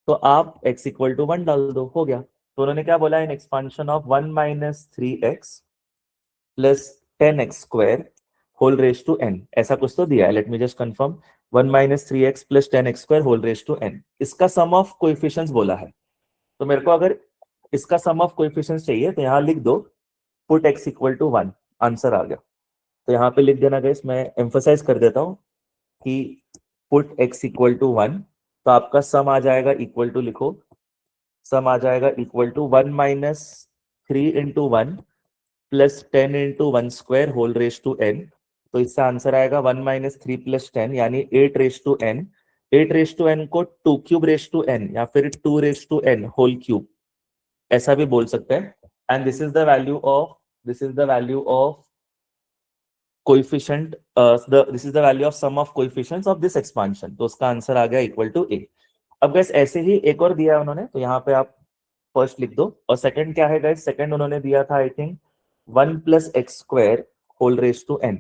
तो आप x इक्वल टू 1 डाल दो, हो गया. तो उन्होंने क्या बोला? In expansion of 1 minus 3x + 10x square whole raise to n, ऐसा कुछ तो दिया है. Let me just confirm. 1 minus 3x + 10x square whole raise to n, इसका सम ऑफ कोएफिशिएंट्स बोला है. तो मेरे को अगर इसका सम ऑफ कोएफिशिएंट्स चाहिए तो यहाँ लिख दो put x equal to 1. Answer आ गया. तो यहाँ पे लिख देना गाइस. मैं एम्फसाइज कर देता हूँ कि पुट x इक्वल टू 1. तो आपका सम आ जाएगा इक्वल टू, लिखो सम आ जाएगा equal to 1 minus 3 into 1 + 10 into 1 square whole raise to n. तो इससे आंसर आएगा 1 minus 3 + 10 यानी 8 raise to n. 8 raise to n को 2 क्यूब रेज टू n या फिर 2 raise to n whole cube ऐसा भी बोल सकते हैं. And this is the value of coefficient, this is the value of sum of coefficients of this expansion. तो उसका आंसर आ गया इक्वल टू a. अब गाइस ऐसे ही एक और दिया है उन्होंने, तो यहाँ पे आप फर्स्ट लिख दो. और सेकंड क्या है गाइस? सेकंड उन्होंने दिया था I think 1 + x square whole raise to n.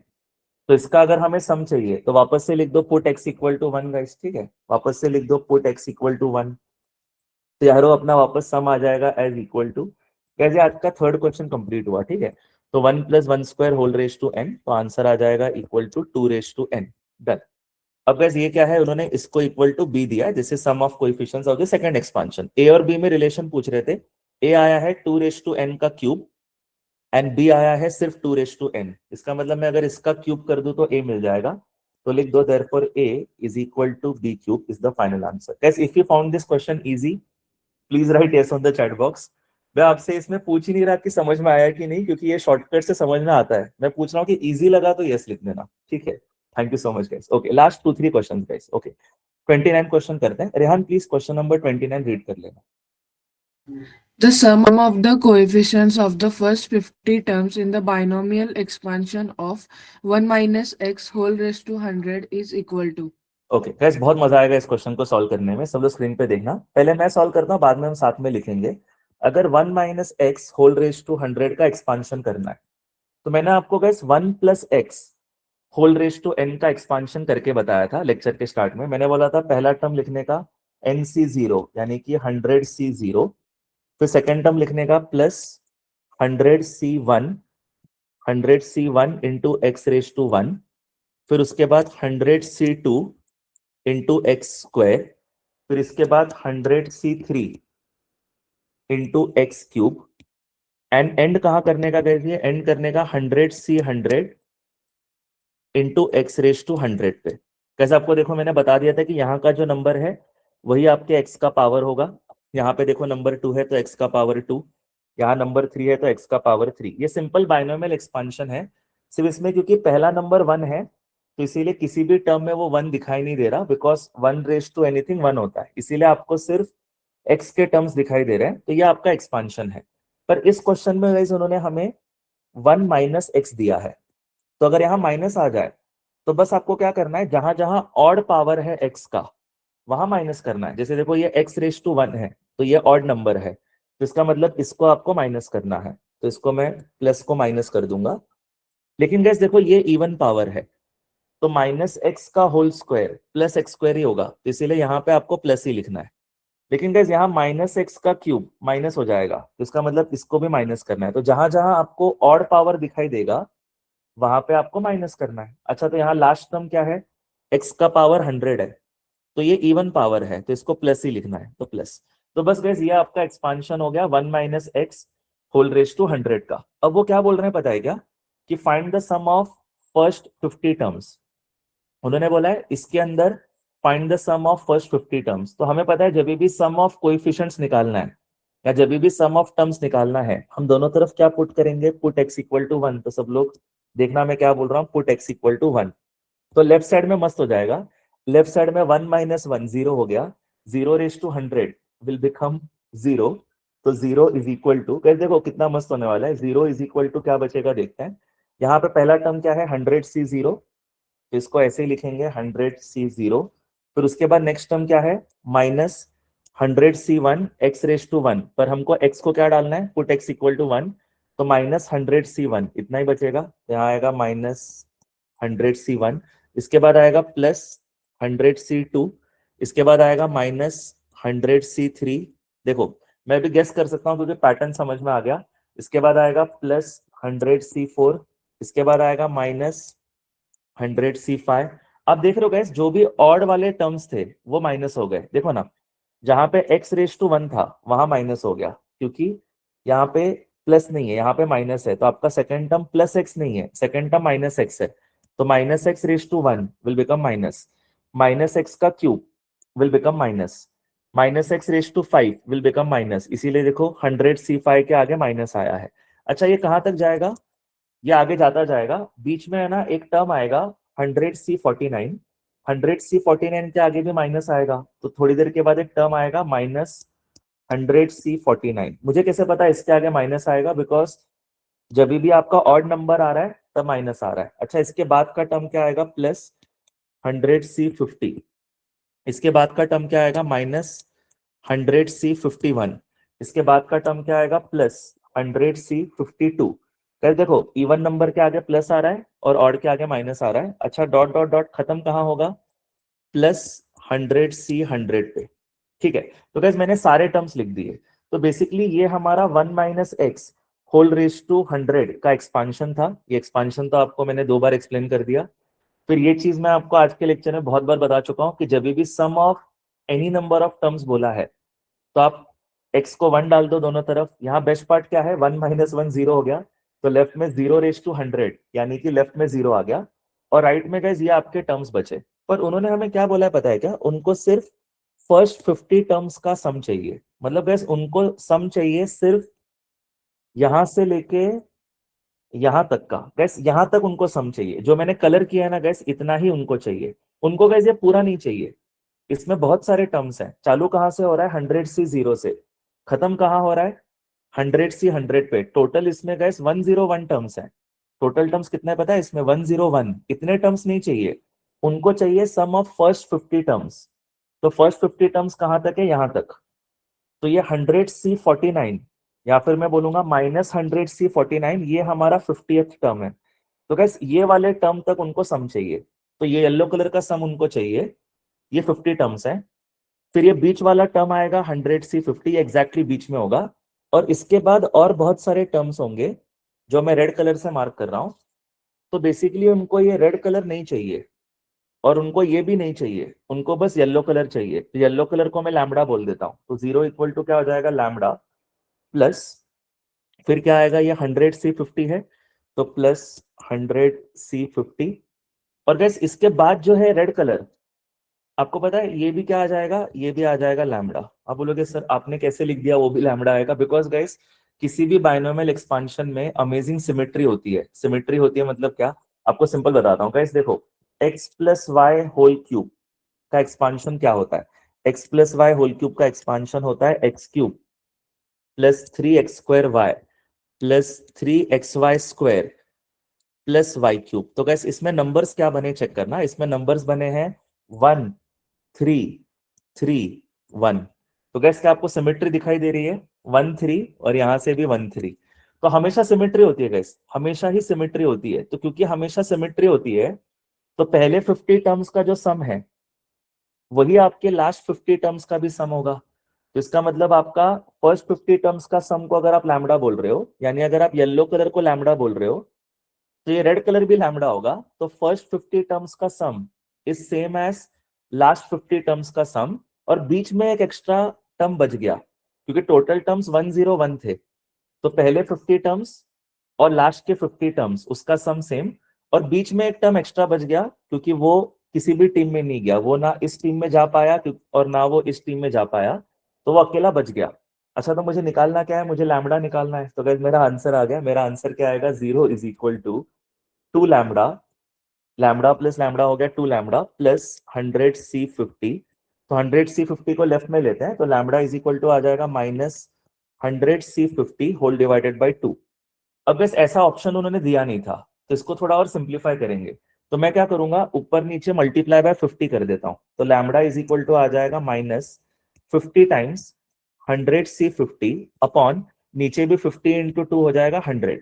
तो इसका अगर हमें सम चाहिए तो वापस से लिख दो put x equal to 1 guys. ठीक है, वापस से लिख दो पुट x इक्वल टू 1. तो यारो अपना वापस सम आ जाएगा एज इक्वल टू. कैसे आज का थर्ड क्वेश्चन कंप्लीट हुआ. ठीक है, तो 1 + 1 square whole raise to n, तो आंसर आ जाएगा equal to 2 raise to n. Done. अब गाइस ये क्या है? उन्होंने इसको इक्वल टू b दिया है. This is sum of coefficients of the second expansion. a और b में रिलेशन पूछ रहे थे. a आया है 2 रेज टू n का क्यूब एंड b आया है सिर्फ 2 रेज टू n. इसका मतलब मैं अगर इसका क्यूब कर दूं तो a मिल जाएगा. तो लिख दो therefore a is equal to b cube is the final answer. Guys if you found this question easy please write yes on the chat box. मैं आपसे इसमें पूछ ही नहीं रहा कि समझ में आया कि नहीं, क्योंकि ये शॉर्टकट से समझ में आता है. मैं पूछ रहा हूँ कि इजी लगा तो यस लिख देना. ठीक है, thank you so much guys. Okay, last 2-3 question guys. Okay, 29 question करते हैं. Rehan please question number 29 read कर लेना. The sum of the coefficients of the first 50 terms in the binomial expansion of 1 minus x whole raised to 100 is equal to. Okay guys, बहुत मजा आएगा इस question को solve करने में। सब लोग स्क्रीन पे देखना, पहले मैं सॉल्व करता हूँ, बाद में हम साथ में लिखेंगे। अगर 1 minus x whole raise to 100 का एक्सपांशन करना है, तो मैंने आपको guys 1 plus x whole raise to n का एक्सपांशन करके बताया था लेक्चर के स्टार्ट में। मैंने बोला था पहला टर्म लिखने का एन सी जीरो यानी कि 100 C0, फिर सेकेंड टर्म लिखने का plus 100 C1, 100 C1 into x raise to 1, फिर उसके बाद 100 C2 इंटू एक्स स्क्वायर, फिर इसके बाद 100 C3 into x cube, and and कहाँ करने का देखिए, एंड करने का 100 C100 into x raise to 100 पे। कैसे आपको देखो मैंने बता दिया था कि यहाँ का जो नंबर है वही आपके एक्स का पावर होगा। यहाँ पे देखो नंबर 2 है तो एक्स का पावर 2, यहाँ नंबर 3 है तो एक्स का पावर 3। ये सिंपल बाइनोमियल एक्सपांशन है। सिर्फ इसमें क्योंकि पहला नंबर 1 है तो इसीलिए किसी भी टर्म में वो 1 दिखाई नहीं दे रहा, बिकॉज 1 रेज टू एनीथिंग 1 होता है, इसीलिए आपको सिर्फ एक्स के टर्म्स दिखाई दे रहे हैं। तो ये आपका एक्सपांशन है। पर इस क्वेश्चन में गाइस उन्होंने हमें 1 माइनस एक्स दिया है, तो अगर यहाँ माइनस आ जाए तो बस आपको क्या करना है, जहां जहां ऑड पावर है एक्स का वहां माइनस करना है। जैसे देखो ये एक्स रेज टू 1 है तो ये ऑड नंबर है, तो इसका मतलब इसको आपको माइनस करना है, तो इसको मैं प्लस को माइनस कर दूंगा। लेकिन गैस देखो ये इवन पावर है, तो माइनस एक्स का whole square plus x square ही होगा, तो इसीलिए यहाँ पे आपको प्लस ही लिखना है। लेकिन गैस यहाँ माइनस एक्स का क्यूब माइनस हो जाएगा, तो इसका मतलब इसको भी माइनस करना है। तो जहां जहां आपको ऑड पावर दिखाई देगा वहां पे आपको माइनस करना है। अच्छा, तो यहाँ लास्ट टर्म क्या है, एक्स का पावर 100 है, तो ये इवन पावर है तो इसको प्लस ही लिखना है, तो प्लस। तो बस गैस ये आपका एक्सपांशन हो गया 1 minus x whole raise to 100 का। अब वो क्या बोल रहे हैं पता है क्या, कि find the sum of first 50 terms. उन्होंने बोला है इसके अंदर find the sum of first 50 terms. तो हमें पता है जब भी सम ऑफ कोएफिशिएंट्स निकालना है या जब भी सम ऑफ टर्म्स निकालना है, हम दोनों तरफ क्या पुट करेंगे, पुट एक्स इक्वल टू 1। तो सब लोग देखना मैं क्या बोल रहा हूँ, पुट एक्स इक्वल टू 1। तो लेफ्ट साइड में मस्त हो जाएगा, लेफ्ट साइड में 1 माइनस 1 जीरो हो गया, 0 रेज टू 100 विल बिकम 0। तो 0 इज इक्वल टू, कैसे देखो कितना मस्त होने वाला है, 0 इज इक्वल टू क्या बचेगा देखते हैं। यहाँ पे पहला टर्म क्या है 100 C0, तो इसको ऐसे ही लिखेंगे 100 C0। फिर उसके बाद नेक्स्ट टर्म क्या है minus 100 C1 x raise to 1, पर हमको x को क्या डालना है, पुट x इक्वल टू 1, तो माइनस 100 C1 इतना ही बचेगा। तो यहाँ आएगा माइनस 100 C1, इसके बाद आएगा प्लस 100 C2, इसके बाद आएगा माइनस 100 C3। देखो मैं भी गेस कर सकता हूँ क्योंकि पैटर्न समझ में आ गया। इसके बाद आएगा प्लस 100 C4, इसके बाद आएगा माइनस 100 C5। अब देख रहे हो गैस जो भी ऑड वाले टर्म्स थे वो माइनस हो गए, देखो ना, जहां पे x रेज टू 1 था वहां माइनस हो गया, क्योंकि यहाँ पे प्लस नहीं है, यहाँ पे माइनस है, तो आपका सेकंड टर्म प्लस x नहीं है, सेकंड टर्म माइनस x है। तो minus x raise to 1 will become minus, minus x का cube will become minus, minus x raise to 5 will become minus, इसीलिए देखो 100 C5 के आगे माइनस आया है। अच्छा ये कहाँ तक जाएगा, ये आगे जाता जाएगा, बीच में है ना एक टर्म आएगा 100 C49, 100 C49 के आगे भी माइनस आएगा, तो थोड़ी देर के बाद एक टर्म आएगा माइनस 100 C49। मुझे कैसे पता इसके आगे माइनस आएगा, बिकॉज जब भी आपका ऑड नंबर आ रहा है तब माइनस आ रहा है। अच्छा इसके बाद का टर्म क्या आएगा, प्लस 100 C50, इसके बाद का टर्म क्या आएगा माइनस 100 C51, इसके बाद का टर्म क्या आएगा प्लस 100 C52। कर देखो इवन नंबर के आगे प्लस आ रहा है और ऑड के आगे माइनस आ रहा है। अच्छा डॉट डॉट डॉट खत्म कहाँ होगा, प्लस 100 C100 पे। ठीक है, तो गैस मैंने सारे टर्म्स लिख दिए। तो बेसिकली ये हमारा 1 minus x whole raise to 100 का एक्सपांशन था। ये एक्सपांशन तो आपको मैंने 2 बार एक्सप्लेन कर दिया। फिर ये चीज मैं आपको आज के लेक्चर में बहुत बार बता चुका हूँ कि जब भी sum of any number of terms बोला है तो आप x को 1 डाल दो दोनों तरफ। यहाँ बेस्ट पार्ट क्या है, 1 माइनस 1 0 हो गया, तो लेफ्ट में 0 रेज टू 100 यानी कि लेफ्ट में 0 आ गया, और राइट में गैस ये आपके टर्म्स बचे। पर उन्होंने हमें क्या बोला है पता है क्या, उनको सिर्फ फर्स्ट 50 टर्म्स का सम चाहिए। मतलब गैस उनको सम चाहिए सिर्फ यहां से लेके यहां तक का, गैस यहां तक उनको सम चाहिए। जो मैंने कलर किया है ना गैस, इतना ही उनको चाहिए। उनको गैस ये पूरा नहीं चाहिए, इसमें बहुत सारे टर्म्स हैं। चालू कहां से हो रहा है 100 C0 से, खत्म कहां हो रहा है 100 C100 पे। टोटल इसमें गैस 101 टर्म्स हैं। टोटल टर्म्स कितने पता है इसमें, 101। इतने टर्म्स नहीं चाहिए, उनको चाहिए सम ऑफ फर्स्ट 50 टर्म्स। तो फर्स्ट 50 टर्म्स कहां तक है, यहां तक। तो ये 100C49 या फिर मैं बोलूंगा -100C49, ये हमारा 50th टर्म है। तो गैस ये वाले टर्म तक उनको सम चाहिए, तो ये येलो कलर का सम उनको चाहिए। ये 50 टर्म्स है। फिर ये बीच वाला टर्म आएगा 100C50, एग्जैक्टली बीच में होगा। और इसके बाद और बहुत सारे टर्म्स होंगे जो मैं रेड कलर से मार्क कर रहा हूं। तो बेसिकली उनको ये रेड कलर नहीं चाहिए और उनको ये भी नहीं चाहिए, उनको बस येलो कलर चाहिए। तो येलो कलर को मैं लैम्बडा बोल देता हूँ। तो 0 इक्वल टू क्या हो जाएगा, लैम्बडा प्लस, फिर क्या आएगा, ये 100C50 है तो प्लस 100C50। और गैस इसके बाद जो है रेड कलर, आपको पता है ये भी क्या आ जाएगा, ये भी आ जाएगा लैम्बडा। आप बोलोगे सर आपने कैसे लिख दिया वो भी लैम्बडा आएगा, बिकॉज गाइस किसी भी बाइनोमियल एक्सपांशन में अमेजिंग सिमेट्री होती है। सिमेट्री होती है मतलब क्या, आपको सिंपल बताता हूँ गाइस। देखो x plus y whole cube का एक्सपांशन क्या होता है, x plus y whole cube का एक्सपांशन होता है x cube plus 3x² y plus 3xy square plus y cube. तो गैस इसमें नंबर्स क्या बने चेक करना, इसमें नंबर्स बने हैं 1 3 3 1। तो गैस क्या आपको सिमेट्री दिखाई दे रही है, 1 3 और यहां से भी 1 3। तो हमेशा सिमेट्री होती है गैस, हमेशा ही सिमेट्री होती है। तो क्योंकि हमेशा सिमेट्री होती है तो पहले 50 टर्म्स का जो सम है वही आपके लास्ट 50 टर्म्स का भी सम होगा। तो इसका मतलब आपका फर्स्ट 50 टर्म्स का सम को अगर आप लैम्बडा बोल रहे हो, यानी अगर आप येलो कलर को लैम्बडा बोल रहे हो तो ये रेड कलर भी लैम्बडा होगा। तो फर्स्ट 50 टर्म्स का sum is same as last 50 terms का सम, और बीच में एक एक्स्ट्रा टर्म बच गया क्योंकि टोटल टर्म्स 101 थे। तो पहले 50 टर्म्स और लास्ट के 50 टर्म्स उसका सम सेम, और बीच में एक टर्म एक्स्ट्रा बच गया क्योंकि वो किसी भी टीम में नहीं गया, वो ना इस टीम में जा पाया और ना वो इस टीम में जा पाया, तो वो अकेला बच गया। अच्छा तो मुझे निकालना क्या है, मुझे लैम्बडा निकालना है। तो गाइस मेरा आंसर आ गया, मेरा आंसर क्या आएगा, 0 is equal to 2 lambda, lambda plus lambda हो गया 2 लैम्बडा प्लस 100C50। तो 100C50 को लेफ्ट में लेते हैं तो लैम्बडा इज इक्वल टू आ जाएगा -100C50 होल डिवाइडेड बाई 2। अब बस ऐसा ऑप्शन उन्होंने दिया नहीं था तो इसको थोड़ा और सिंप्लीफाई करेंगे। तो मैं क्या करूंगा, ऊपर नीचे मल्टीप्लाई बाय 50 कर देता हूं। तो लैम्बडा इज इक्वल टू आ जाएगा -50 टाइम्स 100C50 अपॉन नीचे भी 50 इंटू 2 हो जाएगा 100।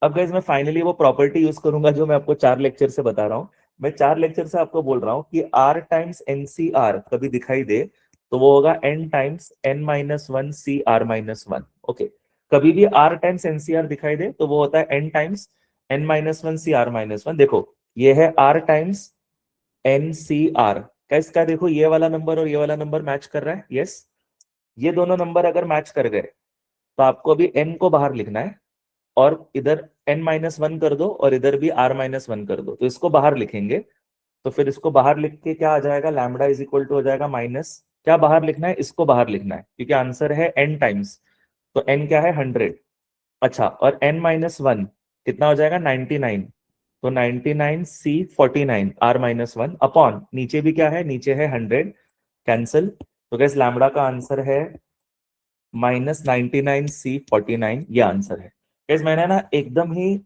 अब गाइस मैं फाइनली वो प्रॉपर्टी यूज करूंगा जो मैं आपको 4 लेक्चर से बता रहा हूँ। मैं 4 लेक्चर से आपको बोल रहा हूँ कि r टाइम्स NCR कभी दिखाई दे तो वो होगा n times n-1 CR-1। Okay, कभी भी r टाइम्स NCR दिखाई दे तो वो होता है n टाइम्स n-1 CR-1। देखो ये है r टाइम्स NCR, कैसे देखो ये वाला नंबर और ये वाला नंबर मैच कर रहा है, यस। ये दोनों नंबर अगर मैच कर गए तो आपको अभी n को बाहर लिखना है और इधर n-1 कर दो और इधर भी r-1 कर दो, तो इसको बाहर लिखेंगे। तो फिर इसको बाहर लिख के क्या आ जाएगा, लैम्बडा इज इक्वल टू हो जाएगा माइनस, क्या बाहर लिखना है, इसको बाहर लिखना है क्योंकि आंसर है n टाइम्स। तो n क्या है 100, अच्छा, और n-1 कितना हो जाएगा 99। तो 99C49 r-1 अपॉन नीचे भी क्या है, नीचे है 100, कैंसिल। तो गैस लैम्बडा का आंसर है -99C49, ये आंसर है। गैस मैंने ना एकदम ही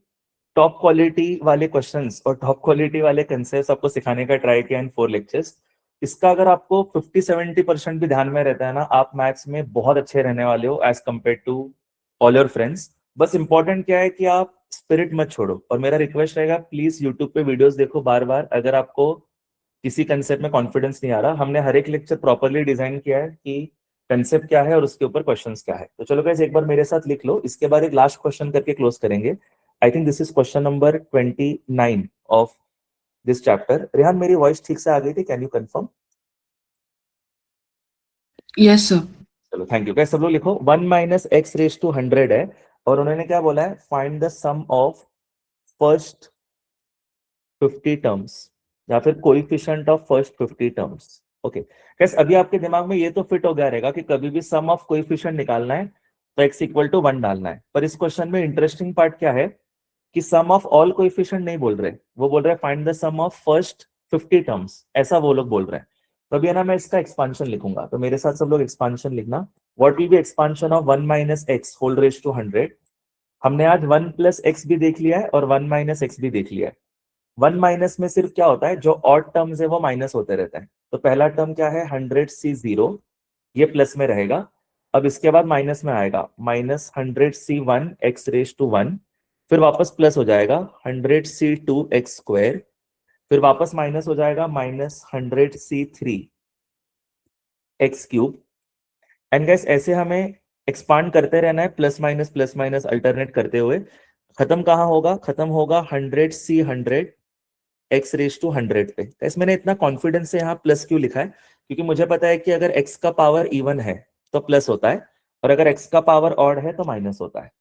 टॉप क्वालिटी वाले क्वेश्चंस और टॉप क्वालिटी वाले कंसेप्ट आपको सिखाने का ट्राई किया इन 4 लेक्चर्स। इसका अगर आपको 50-70% भी ध्यान में रहता है ना, आप मैथ्स में बहुत अच्छे रहने वाले हो as compare to all your friends. बस इंपॉर्टेंट क्या है कि आप स्पिरिट मत छोड़ो, और मेरा रिक्वेस्ट रहेगा प्लीज यूट्यूब पे वीडियोस देखो बार बार। अगर आपको किसी कंसेप्ट में कॉन्फिडेंस नहीं आ रहा, हमने हर एक लेक्चर प्रॉपरली डिजाइन किया है कि कंसेप्ट क्या है और उसके ऊपर क्वेश्चंस क्या है। तो चलो गाइस एक बार मेरे साथ लिख लो, इसके बाद एक लास्ट क्वेश्चन करके क्लोज करेंगे। I think this is question number 29 of this chapter. Rehan मेरी वॉइस ठीक से आ गई थी, can you confirm? Yes, sir. चलो थैंक यू। सब लोग लिखो 1 - x रेज टू 100 है और उन्होंने क्या बोला है, find the sum of first 50 terms या फिर coefficient of first 50 terms. Okay guys, अभी आपके दिमाग में ये तो फिट हो गया रहेगा कि कभी भी सम ऑफ कोएफिशिएंट निकालना है तो x इक्वल टू 1 डालना है। पर इस क्वेश्चन में इंटरेस्टिंग पार्ट क्या है कि सम ऑफ ऑल कोएफिशिएंट नहीं बोल रहे, वो बोल रहे हैं find the sum of first 50 terms, ऐसा वो लोग बोल रहे हैं। तो अभी है ना मैं इसका एक्सपांशन लिखूंगा, तो मेरे साथ सब लोग एक्सपांशन लिखना। What will be expansion of 1 - x whole raise to 100। हमने आज 1 + x भी देख लिया है और 1 - x भी देख लिया है। वन माइनस में सिर्फ क्या होता है, जो ऑड टर्म्स है वो माइनस होते रहते हैं। तो पहला टर्म क्या है, 100C0, ये प्लस में रहेगा। अब इसके बाद माइनस में आएगा -100C1 x⁻1, फिर वापस प्लस हो जाएगा 100C2 x², फिर वापस माइनस हो जाएगा -100C3 x³ एंड गाइस ऐसे हमें एक्सपांड करते रहना है, प्लस माइनस अल्टरनेट करते हुए। खत्म कहाँ होगा, खत्म होगा 100C100 x⁻100 पे। गाइस मैंने इतना कॉन्फिडेंस से यहाँ प्लस क्यों लिखा है, क्योंकि मुझे पता है कि अगर x का पावर इवन है तो प्लस होता है, और अगर x का पावर ऑड है तो माइनस होता है।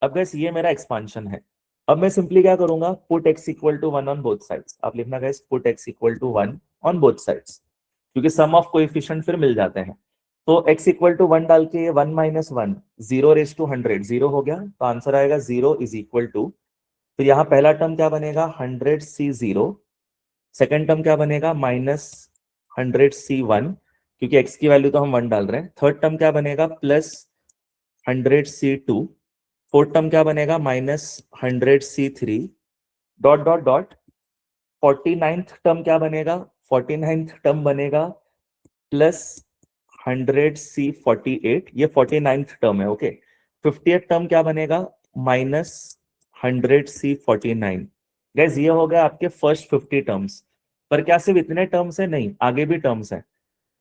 अब गाइस ये मेरा एक्सपांशन है। अब मैं सिंपली क्या करूंगा, put x equal to 1 on both sides. आप लिखना guys, put x equal to 1 on both sides, क्योंकि सम ऑफ कोएफिशिएंट फिर मिल जाते हैं। तो x इक्वल टू 1 डाल के 1 - 1 0⁻100 0 हो गया, तो आंसर आएगा 0 इज इक्वल टू, फिर यहाँ पहला टर्म क्या बनेगा 100C0, सेकेंड टर्म क्या बनेगा -100C1, क्योंकि x की वैल्यू तो हम 1 डाल रहे हैं। थर्ड टर्म क्या बनेगा +100C2, फोर्थ टर्म क्या बनेगा -100C3 dot dot dot. 49th term क्या बनेगा, 49th टर्म बनेगा +100C48, ये 49th टर्म है, ओके। 50th टर्म क्या बनेगा -100C49। गैस ये हो गया आपके फर्स्ट 50 टर्म्स। पर क्या सिर्फ इतने टर्म्स है, नहीं, आगे भी टर्म्स है।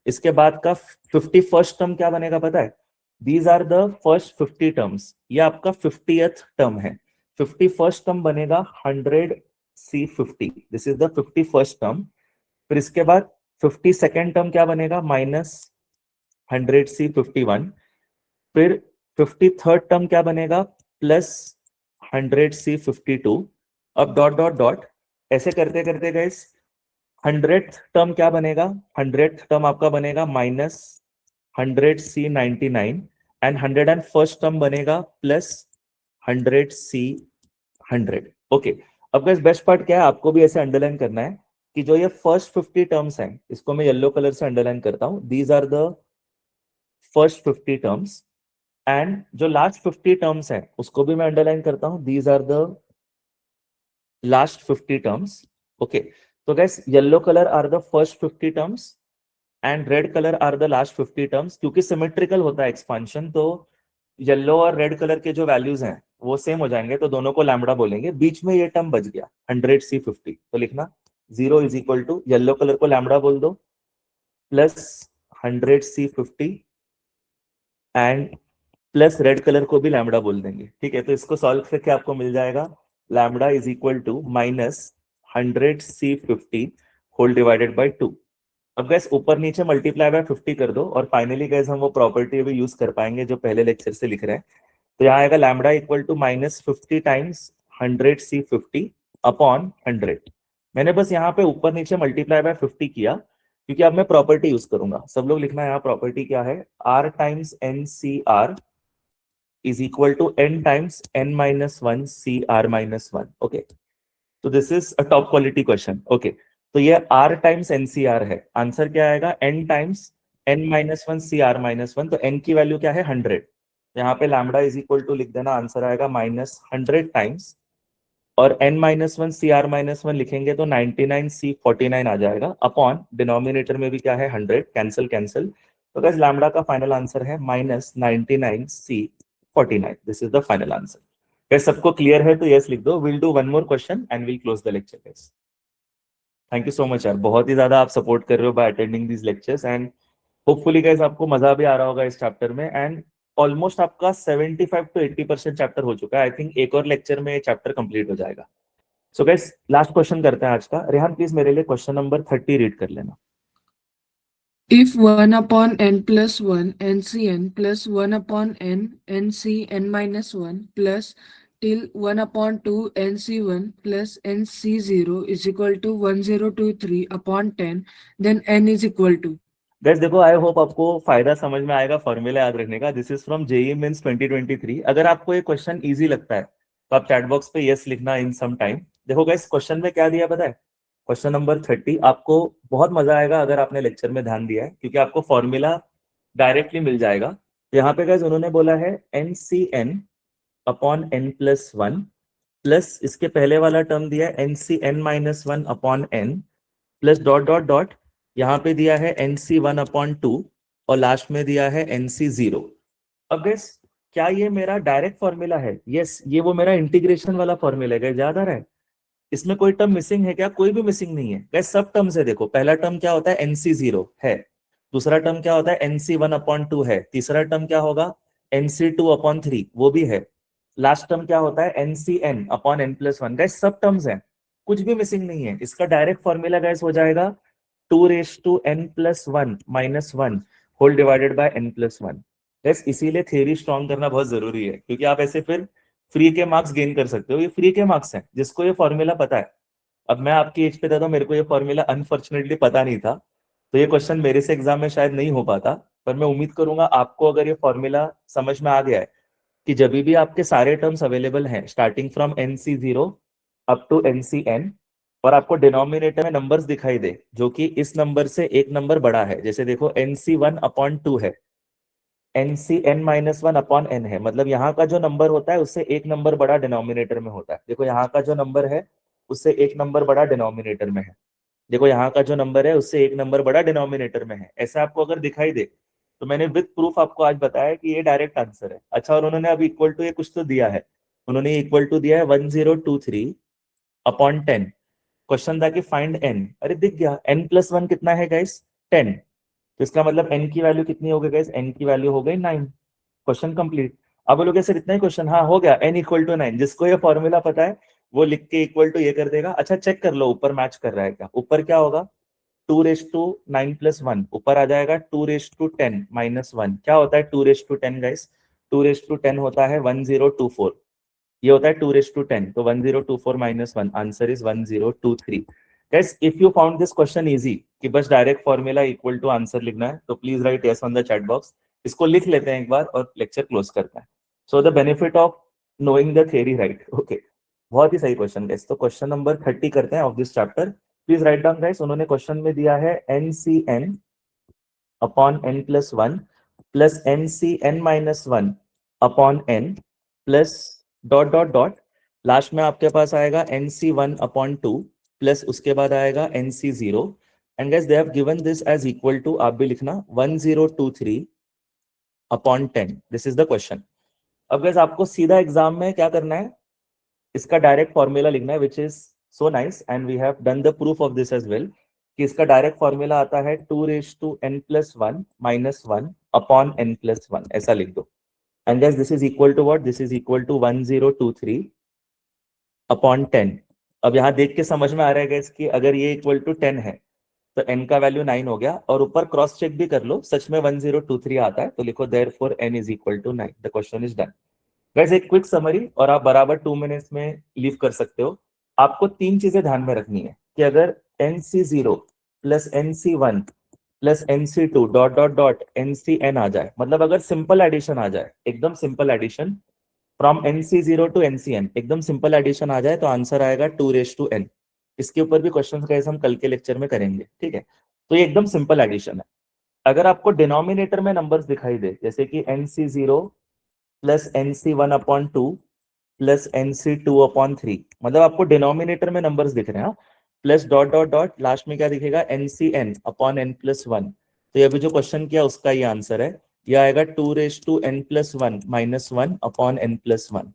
इसके बाद का 51st टर्म क्या बनेगा पता है, these are the first 50 terms, ये आपका 50th टर्म है। 51st टर्म बनेगा 100C50, this is the 51st term. फिर इसके बाद 52nd टर्म क्या बनेगा -100C51, फिर 53rd टर्म क्या बनेगा +100C52, अब डॉट डॉट डॉट ऐसे करते करते गए 100th टर्म क्या बनेगा, 100th टर्म आपका बनेगा -100C99 एंड 101st टर्म बनेगा +100C100, ओके। अब गाइस बेस्ट पार्ट क्या है, आपको भी ऐसे अंडरलाइन करना है कि जो ये फर्स्ट 50 टर्म्स हैं, इसको मैं येलो कलर से अंडरलाइन करता हूं, these are the first 50 terms, and जो लास्ट 50 टर्म्स हैं उसको भी मैं अंडरलाइन करता हूं, these are the last 50 terms, okay. तो guys yellow colour are the first 50 terms and red colour are the last 50 terms. क्योंकि सिमेट्रिकल होता है एक्सपांशन, तो येलो और रेड कलर के जो वैल्यूज हैं वो सेम हो जाएंगे, तो दोनों को लैम्बडा बोलेंगे। बीच में ये टर्म बच गया 100C50, तो लिखना 0 is equal to, yellow colour को लैम्बडा बोल दो, +100C50 and plus red colour को भी लैम्बडा बोल देंगे, ठीक है। तो इसको सॉल्व करके आपको मिल जाएगा lambda is equal to -100C50 whole divided by 2। अब गैस ऊपर नीचे मल्टीप्लाई बाय 50 कर दो, और फाइनली गैस हम वो प्रॉपर्टी भी यूज कर पाएंगे जो पहले लेक्चर से लिख रहे हैं। तो यहाँ आएगा lambda equal to -50 times 100C50 upon 100। मैंने बस यहाँ पे ऊपर नीचे मल्टीप्लाई बाय 50 किया, क्योंकि अब मैं प्रॉपर्टी यूज करूंगा। सब लोग लिखना है यहाँ प्रॉपर्टी क्या है, R times NCR is equal to n times n minus 1 CR minus 1, okay। तो this is a top quality question, okay. तो ये R टाइम्स NCR है, आंसर क्या आएगा n times n minus 1 CR minus 1, तो n की value क्या है 100, यहाँ पे लैम्बडा इज इक्वल टू लिख देना, आंसर आएगा -100 टाइम्स, और n minus 1 CR minus 1 लिखेंगे तो 99C49 आ जाएगा, अपॉन डिनोमिनेटर में भी क्या है 100, कैंसिल कैंसिल। तो गाइस लैम्बडा का फाइनल आंसर है -99C49, this is the final answer. Guys सबको क्लियर है तो यस लिख दो। Will do one more question and will close the lecture guys. Thank you so much यार, बहुत ही ज्यादा आप सपोर्ट कर रहे हो by attending these lectures, and hopefully guys आपको मजा भी आ रहा होगा इस चैप्टर में। एंड ऑलमोस्ट आपका 75 to 80% चैप्टर हो चुका है। आई थिंक एक और लेक्चर में चैप्टर कंप्लीट हो जाएगा। सो गाइस लास्ट क्वेश्चन करते हैं आज का। रेहान प्लीज मेरे लिए क्वेश्चन नंबर 30 रीड कर लेना। If 1 upon n plus 1 NCn plus 1 upon n NCn minus 1 plus till 1 upon 2 NC1 plus NC0 is equal to 1023 upon 10, then n is equal to। Guys देखो, I hope आपको फायदा समझ में आएगा formula याद रखने का। This is from JEE mains 2023। अगर आपको ये क्वेश्चन इजी लगता है तो आप चैट बॉक्स पे यस लिखना इन सम टाइम। देखो गाइस क्वेश्चन में क्या दिया पता है, क्वेश्चन नंबर 30। आपको बहुत मजा आएगा अगर आपने लेक्चर में ध्यान दिया है, क्योंकि आपको फॉर्मूला डायरेक्टली मिल जाएगा। तो यहाँ पे गाइस उन्होंने बोला है NCn अपॉन n+1 प्लस इसके पहले वाला टर्म दिया है NC(n-1) upon n plus dot dot dot, यहाँ पे दिया है NC(1/2) और लास्ट में दिया है NC(0). अब गैस क्या ये मेरा डायरेक्ट फॉर्मूला है? यस, ये वो मेरा इंटीग्रेशन वाला फॉर्मूला है। याद आ रहा है? इसमें कोई टर्म मिसिंग है क्या? कोई भी मिसिंग नहीं है गैस, सब टर्म से देखो। पहला टर्म क्या होता है? NC(0) है। दूसरा टर्म क्या होता है? NC(1/2) है। तीसरा टर्म क्या होगा? NC(2/3) वो भी है। लास्ट टर्म क्या होता है? NCn/n+1। गैस सब टर्म्स हैं, कुछ भी मिसिंग नहीं है। इसका डायरेक्ट फॉर्मूला गैस हो जाएगा 2n+1 -1 whole divided by n+1। Guys इसीलिए थ्योरी स्ट्रॉन्ग करना बहुत जरूरी है, क्योंकि आप ऐसे फिर फ्री के मार्क्स गेन कर सकते हो। ये फ्री के मार्क्स हैं जिसको ये फॉर्मूला पता है। अब मैं आपकी एज पे था तो मेरे को ये फॉर्मूला अनफॉर्चुनेटली पता नहीं था, तो ये क्वेश्चन मेरे से एग्जाम में शायद नहीं हो पाता। पर मैं उम्मीद करूंगा आपको अगर ये फॉर्मूला समझ में आ गया है कि जब भी आपके सारे टर्म्स अवेलेबल हैं starting from NC(0) up to NCn, और आपको डिनोमिनेटर में नंबर्स दिखाई दे जो कि इस नंबर से एक नंबर बड़ा है, जैसे देखो NC(1/2) है, NCn-1/n है, मतलब यहाँ का जो नंबर होता है उससे एक नंबर बड़ा डिनोमिनेटर में होता है। देखो यहाँ का जो नंबर है उससे एक नंबर बड़ा डिनोमिनेटर में है। देखो यहाँ का जो नंबर है उससे एक नंबर बड़ा डिनोमिनेटर में है। ऐसा आपको अगर दिखाई दे तो मैंने विद प्रूफ आपको आज बताया कि ये डायरेक्ट आंसर है। अच्छा, और उन्होंने अब इक्वल टू ये कुछ तो दिया है, उन्होंने इक्वल टू दिया है 1023/10। क्वेश्चन था कि फाइंड n। अरे दिख गया, n+1 कितना है गाइस? 10। तो इसका मतलब n की वैल्यू कितनी हो गई गाइस? n की वैल्यू हो गई 9। Question complete. अब बोलोगे सर इतना ही क्वेश्चन? हाँ हो गया, n = 9। जिसको ये फॉर्मूला पता है वो लिख के इक्वल टू ये कर देगा। अच्छा चेक कर लो ऊपर मैच कर रहा है क्या? ऊपर क्या होगा? 2^9+1 ऊपर आ जाएगा 2^10 -1। क्या होता है 2^10 गाइस? 2^10 होता है 1024। ये होता है 2^10, तो 1024 -1 answer is 1023। Guys if you found this question easy कि बस direct formula equal to answer लिखना है, तो please write yes on the chat box. इसको लिख लेते हैं एक बार और लेक्चर क्लोज करते हैं। So the benefit of knowing the theory, right? Okay, बहुत ही सही क्वेश्चन गाइस। तो क्वेश्चन नंबर 30 करते हैं of this chapter. Please write down guys. उन्होंने क्वेश्चन में दिया है NCn/n+1 plus NCn-1 upon n plus dot dot dot, last में आपके पास आएगा NC(1/2) प्लस उसके बाद आएगा NC(0). And guys they have given this as equal to, आप भी लिखना, 1023/10। This is the question. अब गाइस आपको सीधा एग्जाम में क्या करना है, इसका डायरेक्ट फॉर्मूला लिखना है, which is so nice and we have done the proof of this as well, कि इसका डायरेक्ट फॉर्मूला आता है 2^n+1 -1 अपॉन n+1, ऐसा लिख दो। And guys this is equal to what? This is equal to 1023/10। अब यहाँ देख के समझ में आ रहा है गाइस कि अगर ये इक्वल टू 10 है तो n का वैल्यू 9 हो गया, और ऊपर क्रॉस चेक भी कर लो, सच में 1023 आता है, तो लिखो therefore n = 9। The question is done. Guys एक क्विक समरी और आप बराबर 2 मिनट्स में लीव कर सकते हो। आपको तीन चीजें ध्यान में रखनी है कि अगर NC(0 plus NC1 plus NC2 dot dot dot NCn आ जाए, मतलब अगर सिंपल एडिशन आ जाए, एकदम simple addition from NC(0 to NCn, एकदम सिंपल एडिशन आ जाए, तो आंसर आएगा 2^n। इसके ऊपर भी क्वेश्चन गाइस हम कल के लेक्चर में करेंगे, ठीक है? तो ये एकदम सिंपल एडिशन है। अगर आपको डिनोमिनेटर में नंबर्स दिखाई दे, जैसे कि NC(0 plus NC(1/2 plus NC(2/3), मतलब आपको डिनोमिनेटर में नंबर्स दिख रहे हैं, plus dot dot dot, last में क्या दिखेगा? NCn/n+1। तो ये अभी जो क्वेश्चन किया उसका ये आंसर है, ये आएगा 2^n+1 -1 अपॉन n+1।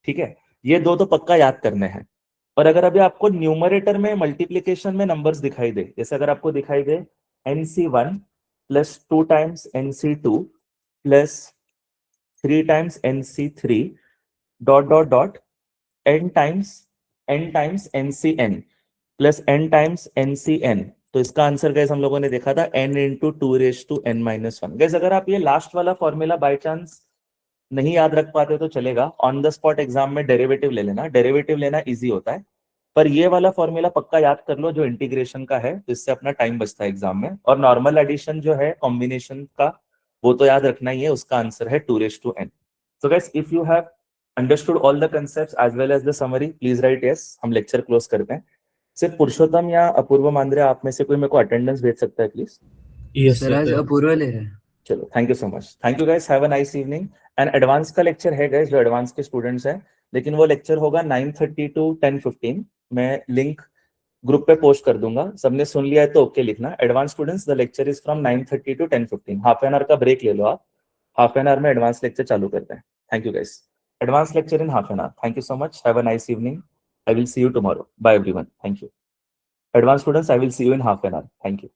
ठीक है, ये दो तो पक्का याद करने हैं। और अगर अभी आपको न्यूमरेटर में मल्टीप्लीकेशन में नंबर्स दिखाई दे, जैसे अगर आपको दिखाई दे NC1 plus 2 times NC2 plus 3 times NC3 dot dot dot n times NCn plus n times NCn, तो इसका आंसर गैस हम लोगों ने देखा था n × 2^n-1। गैस अगर आप ये लास्ट वाला फॉर्मूला बाय चांस नहीं याद रख पाते तो चलेगा, ऑन द स्पॉट एग्जाम में डेरिवेटिव ले लेना, डेरिवेटिव लेना इजी होता है। पर ये वाला फॉर्मूला पक्का याद कर लो जो इंटीग्रेशन का है, तो इससे अपना टाइम बचता है एग्जाम में। और नॉर्मल एडिशन जो है कॉम्बिनेशन का, वो तो याद रखना ही है, उसका आंसर है 2^n। So guys if you have understood all the concepts as well as the summary, please write yes. हम लेक्चर क्लोज करते हैं। सिर्फ पुरुषोत्तम या अपूर्व मांद्रे आप में से कोई मेरे को अटेंडेंस भेज सकता है प्लीज? यस सर आज सर। अपूर्व ले रहे हैं। चलो, thank you so much, thank you guys, have a nice evening. And advance का लेक्चर है गाइस, जो एडवांस के स्टूडेंट्स हैं लेकिन वो लेक्चर होगा 9:30 to 10:15। मैं लिंक ग्रुप पे पोस्ट कर दूंगा, सबने सुन लिया है तो ओके लिखना। Advance students, the lecture is from 9:30 to 10:15। Half an hour का ब्रेक ले लो आप, हाफ एन आवर में एडवांस लेक्चर चालू करते हैं। Thank you guys, advance lecture in half an hour. Thank you so much, have a nice evening, I will see you tomorrow, bye everyone, thank you. Advance students, I will see you in half an hour, thank you.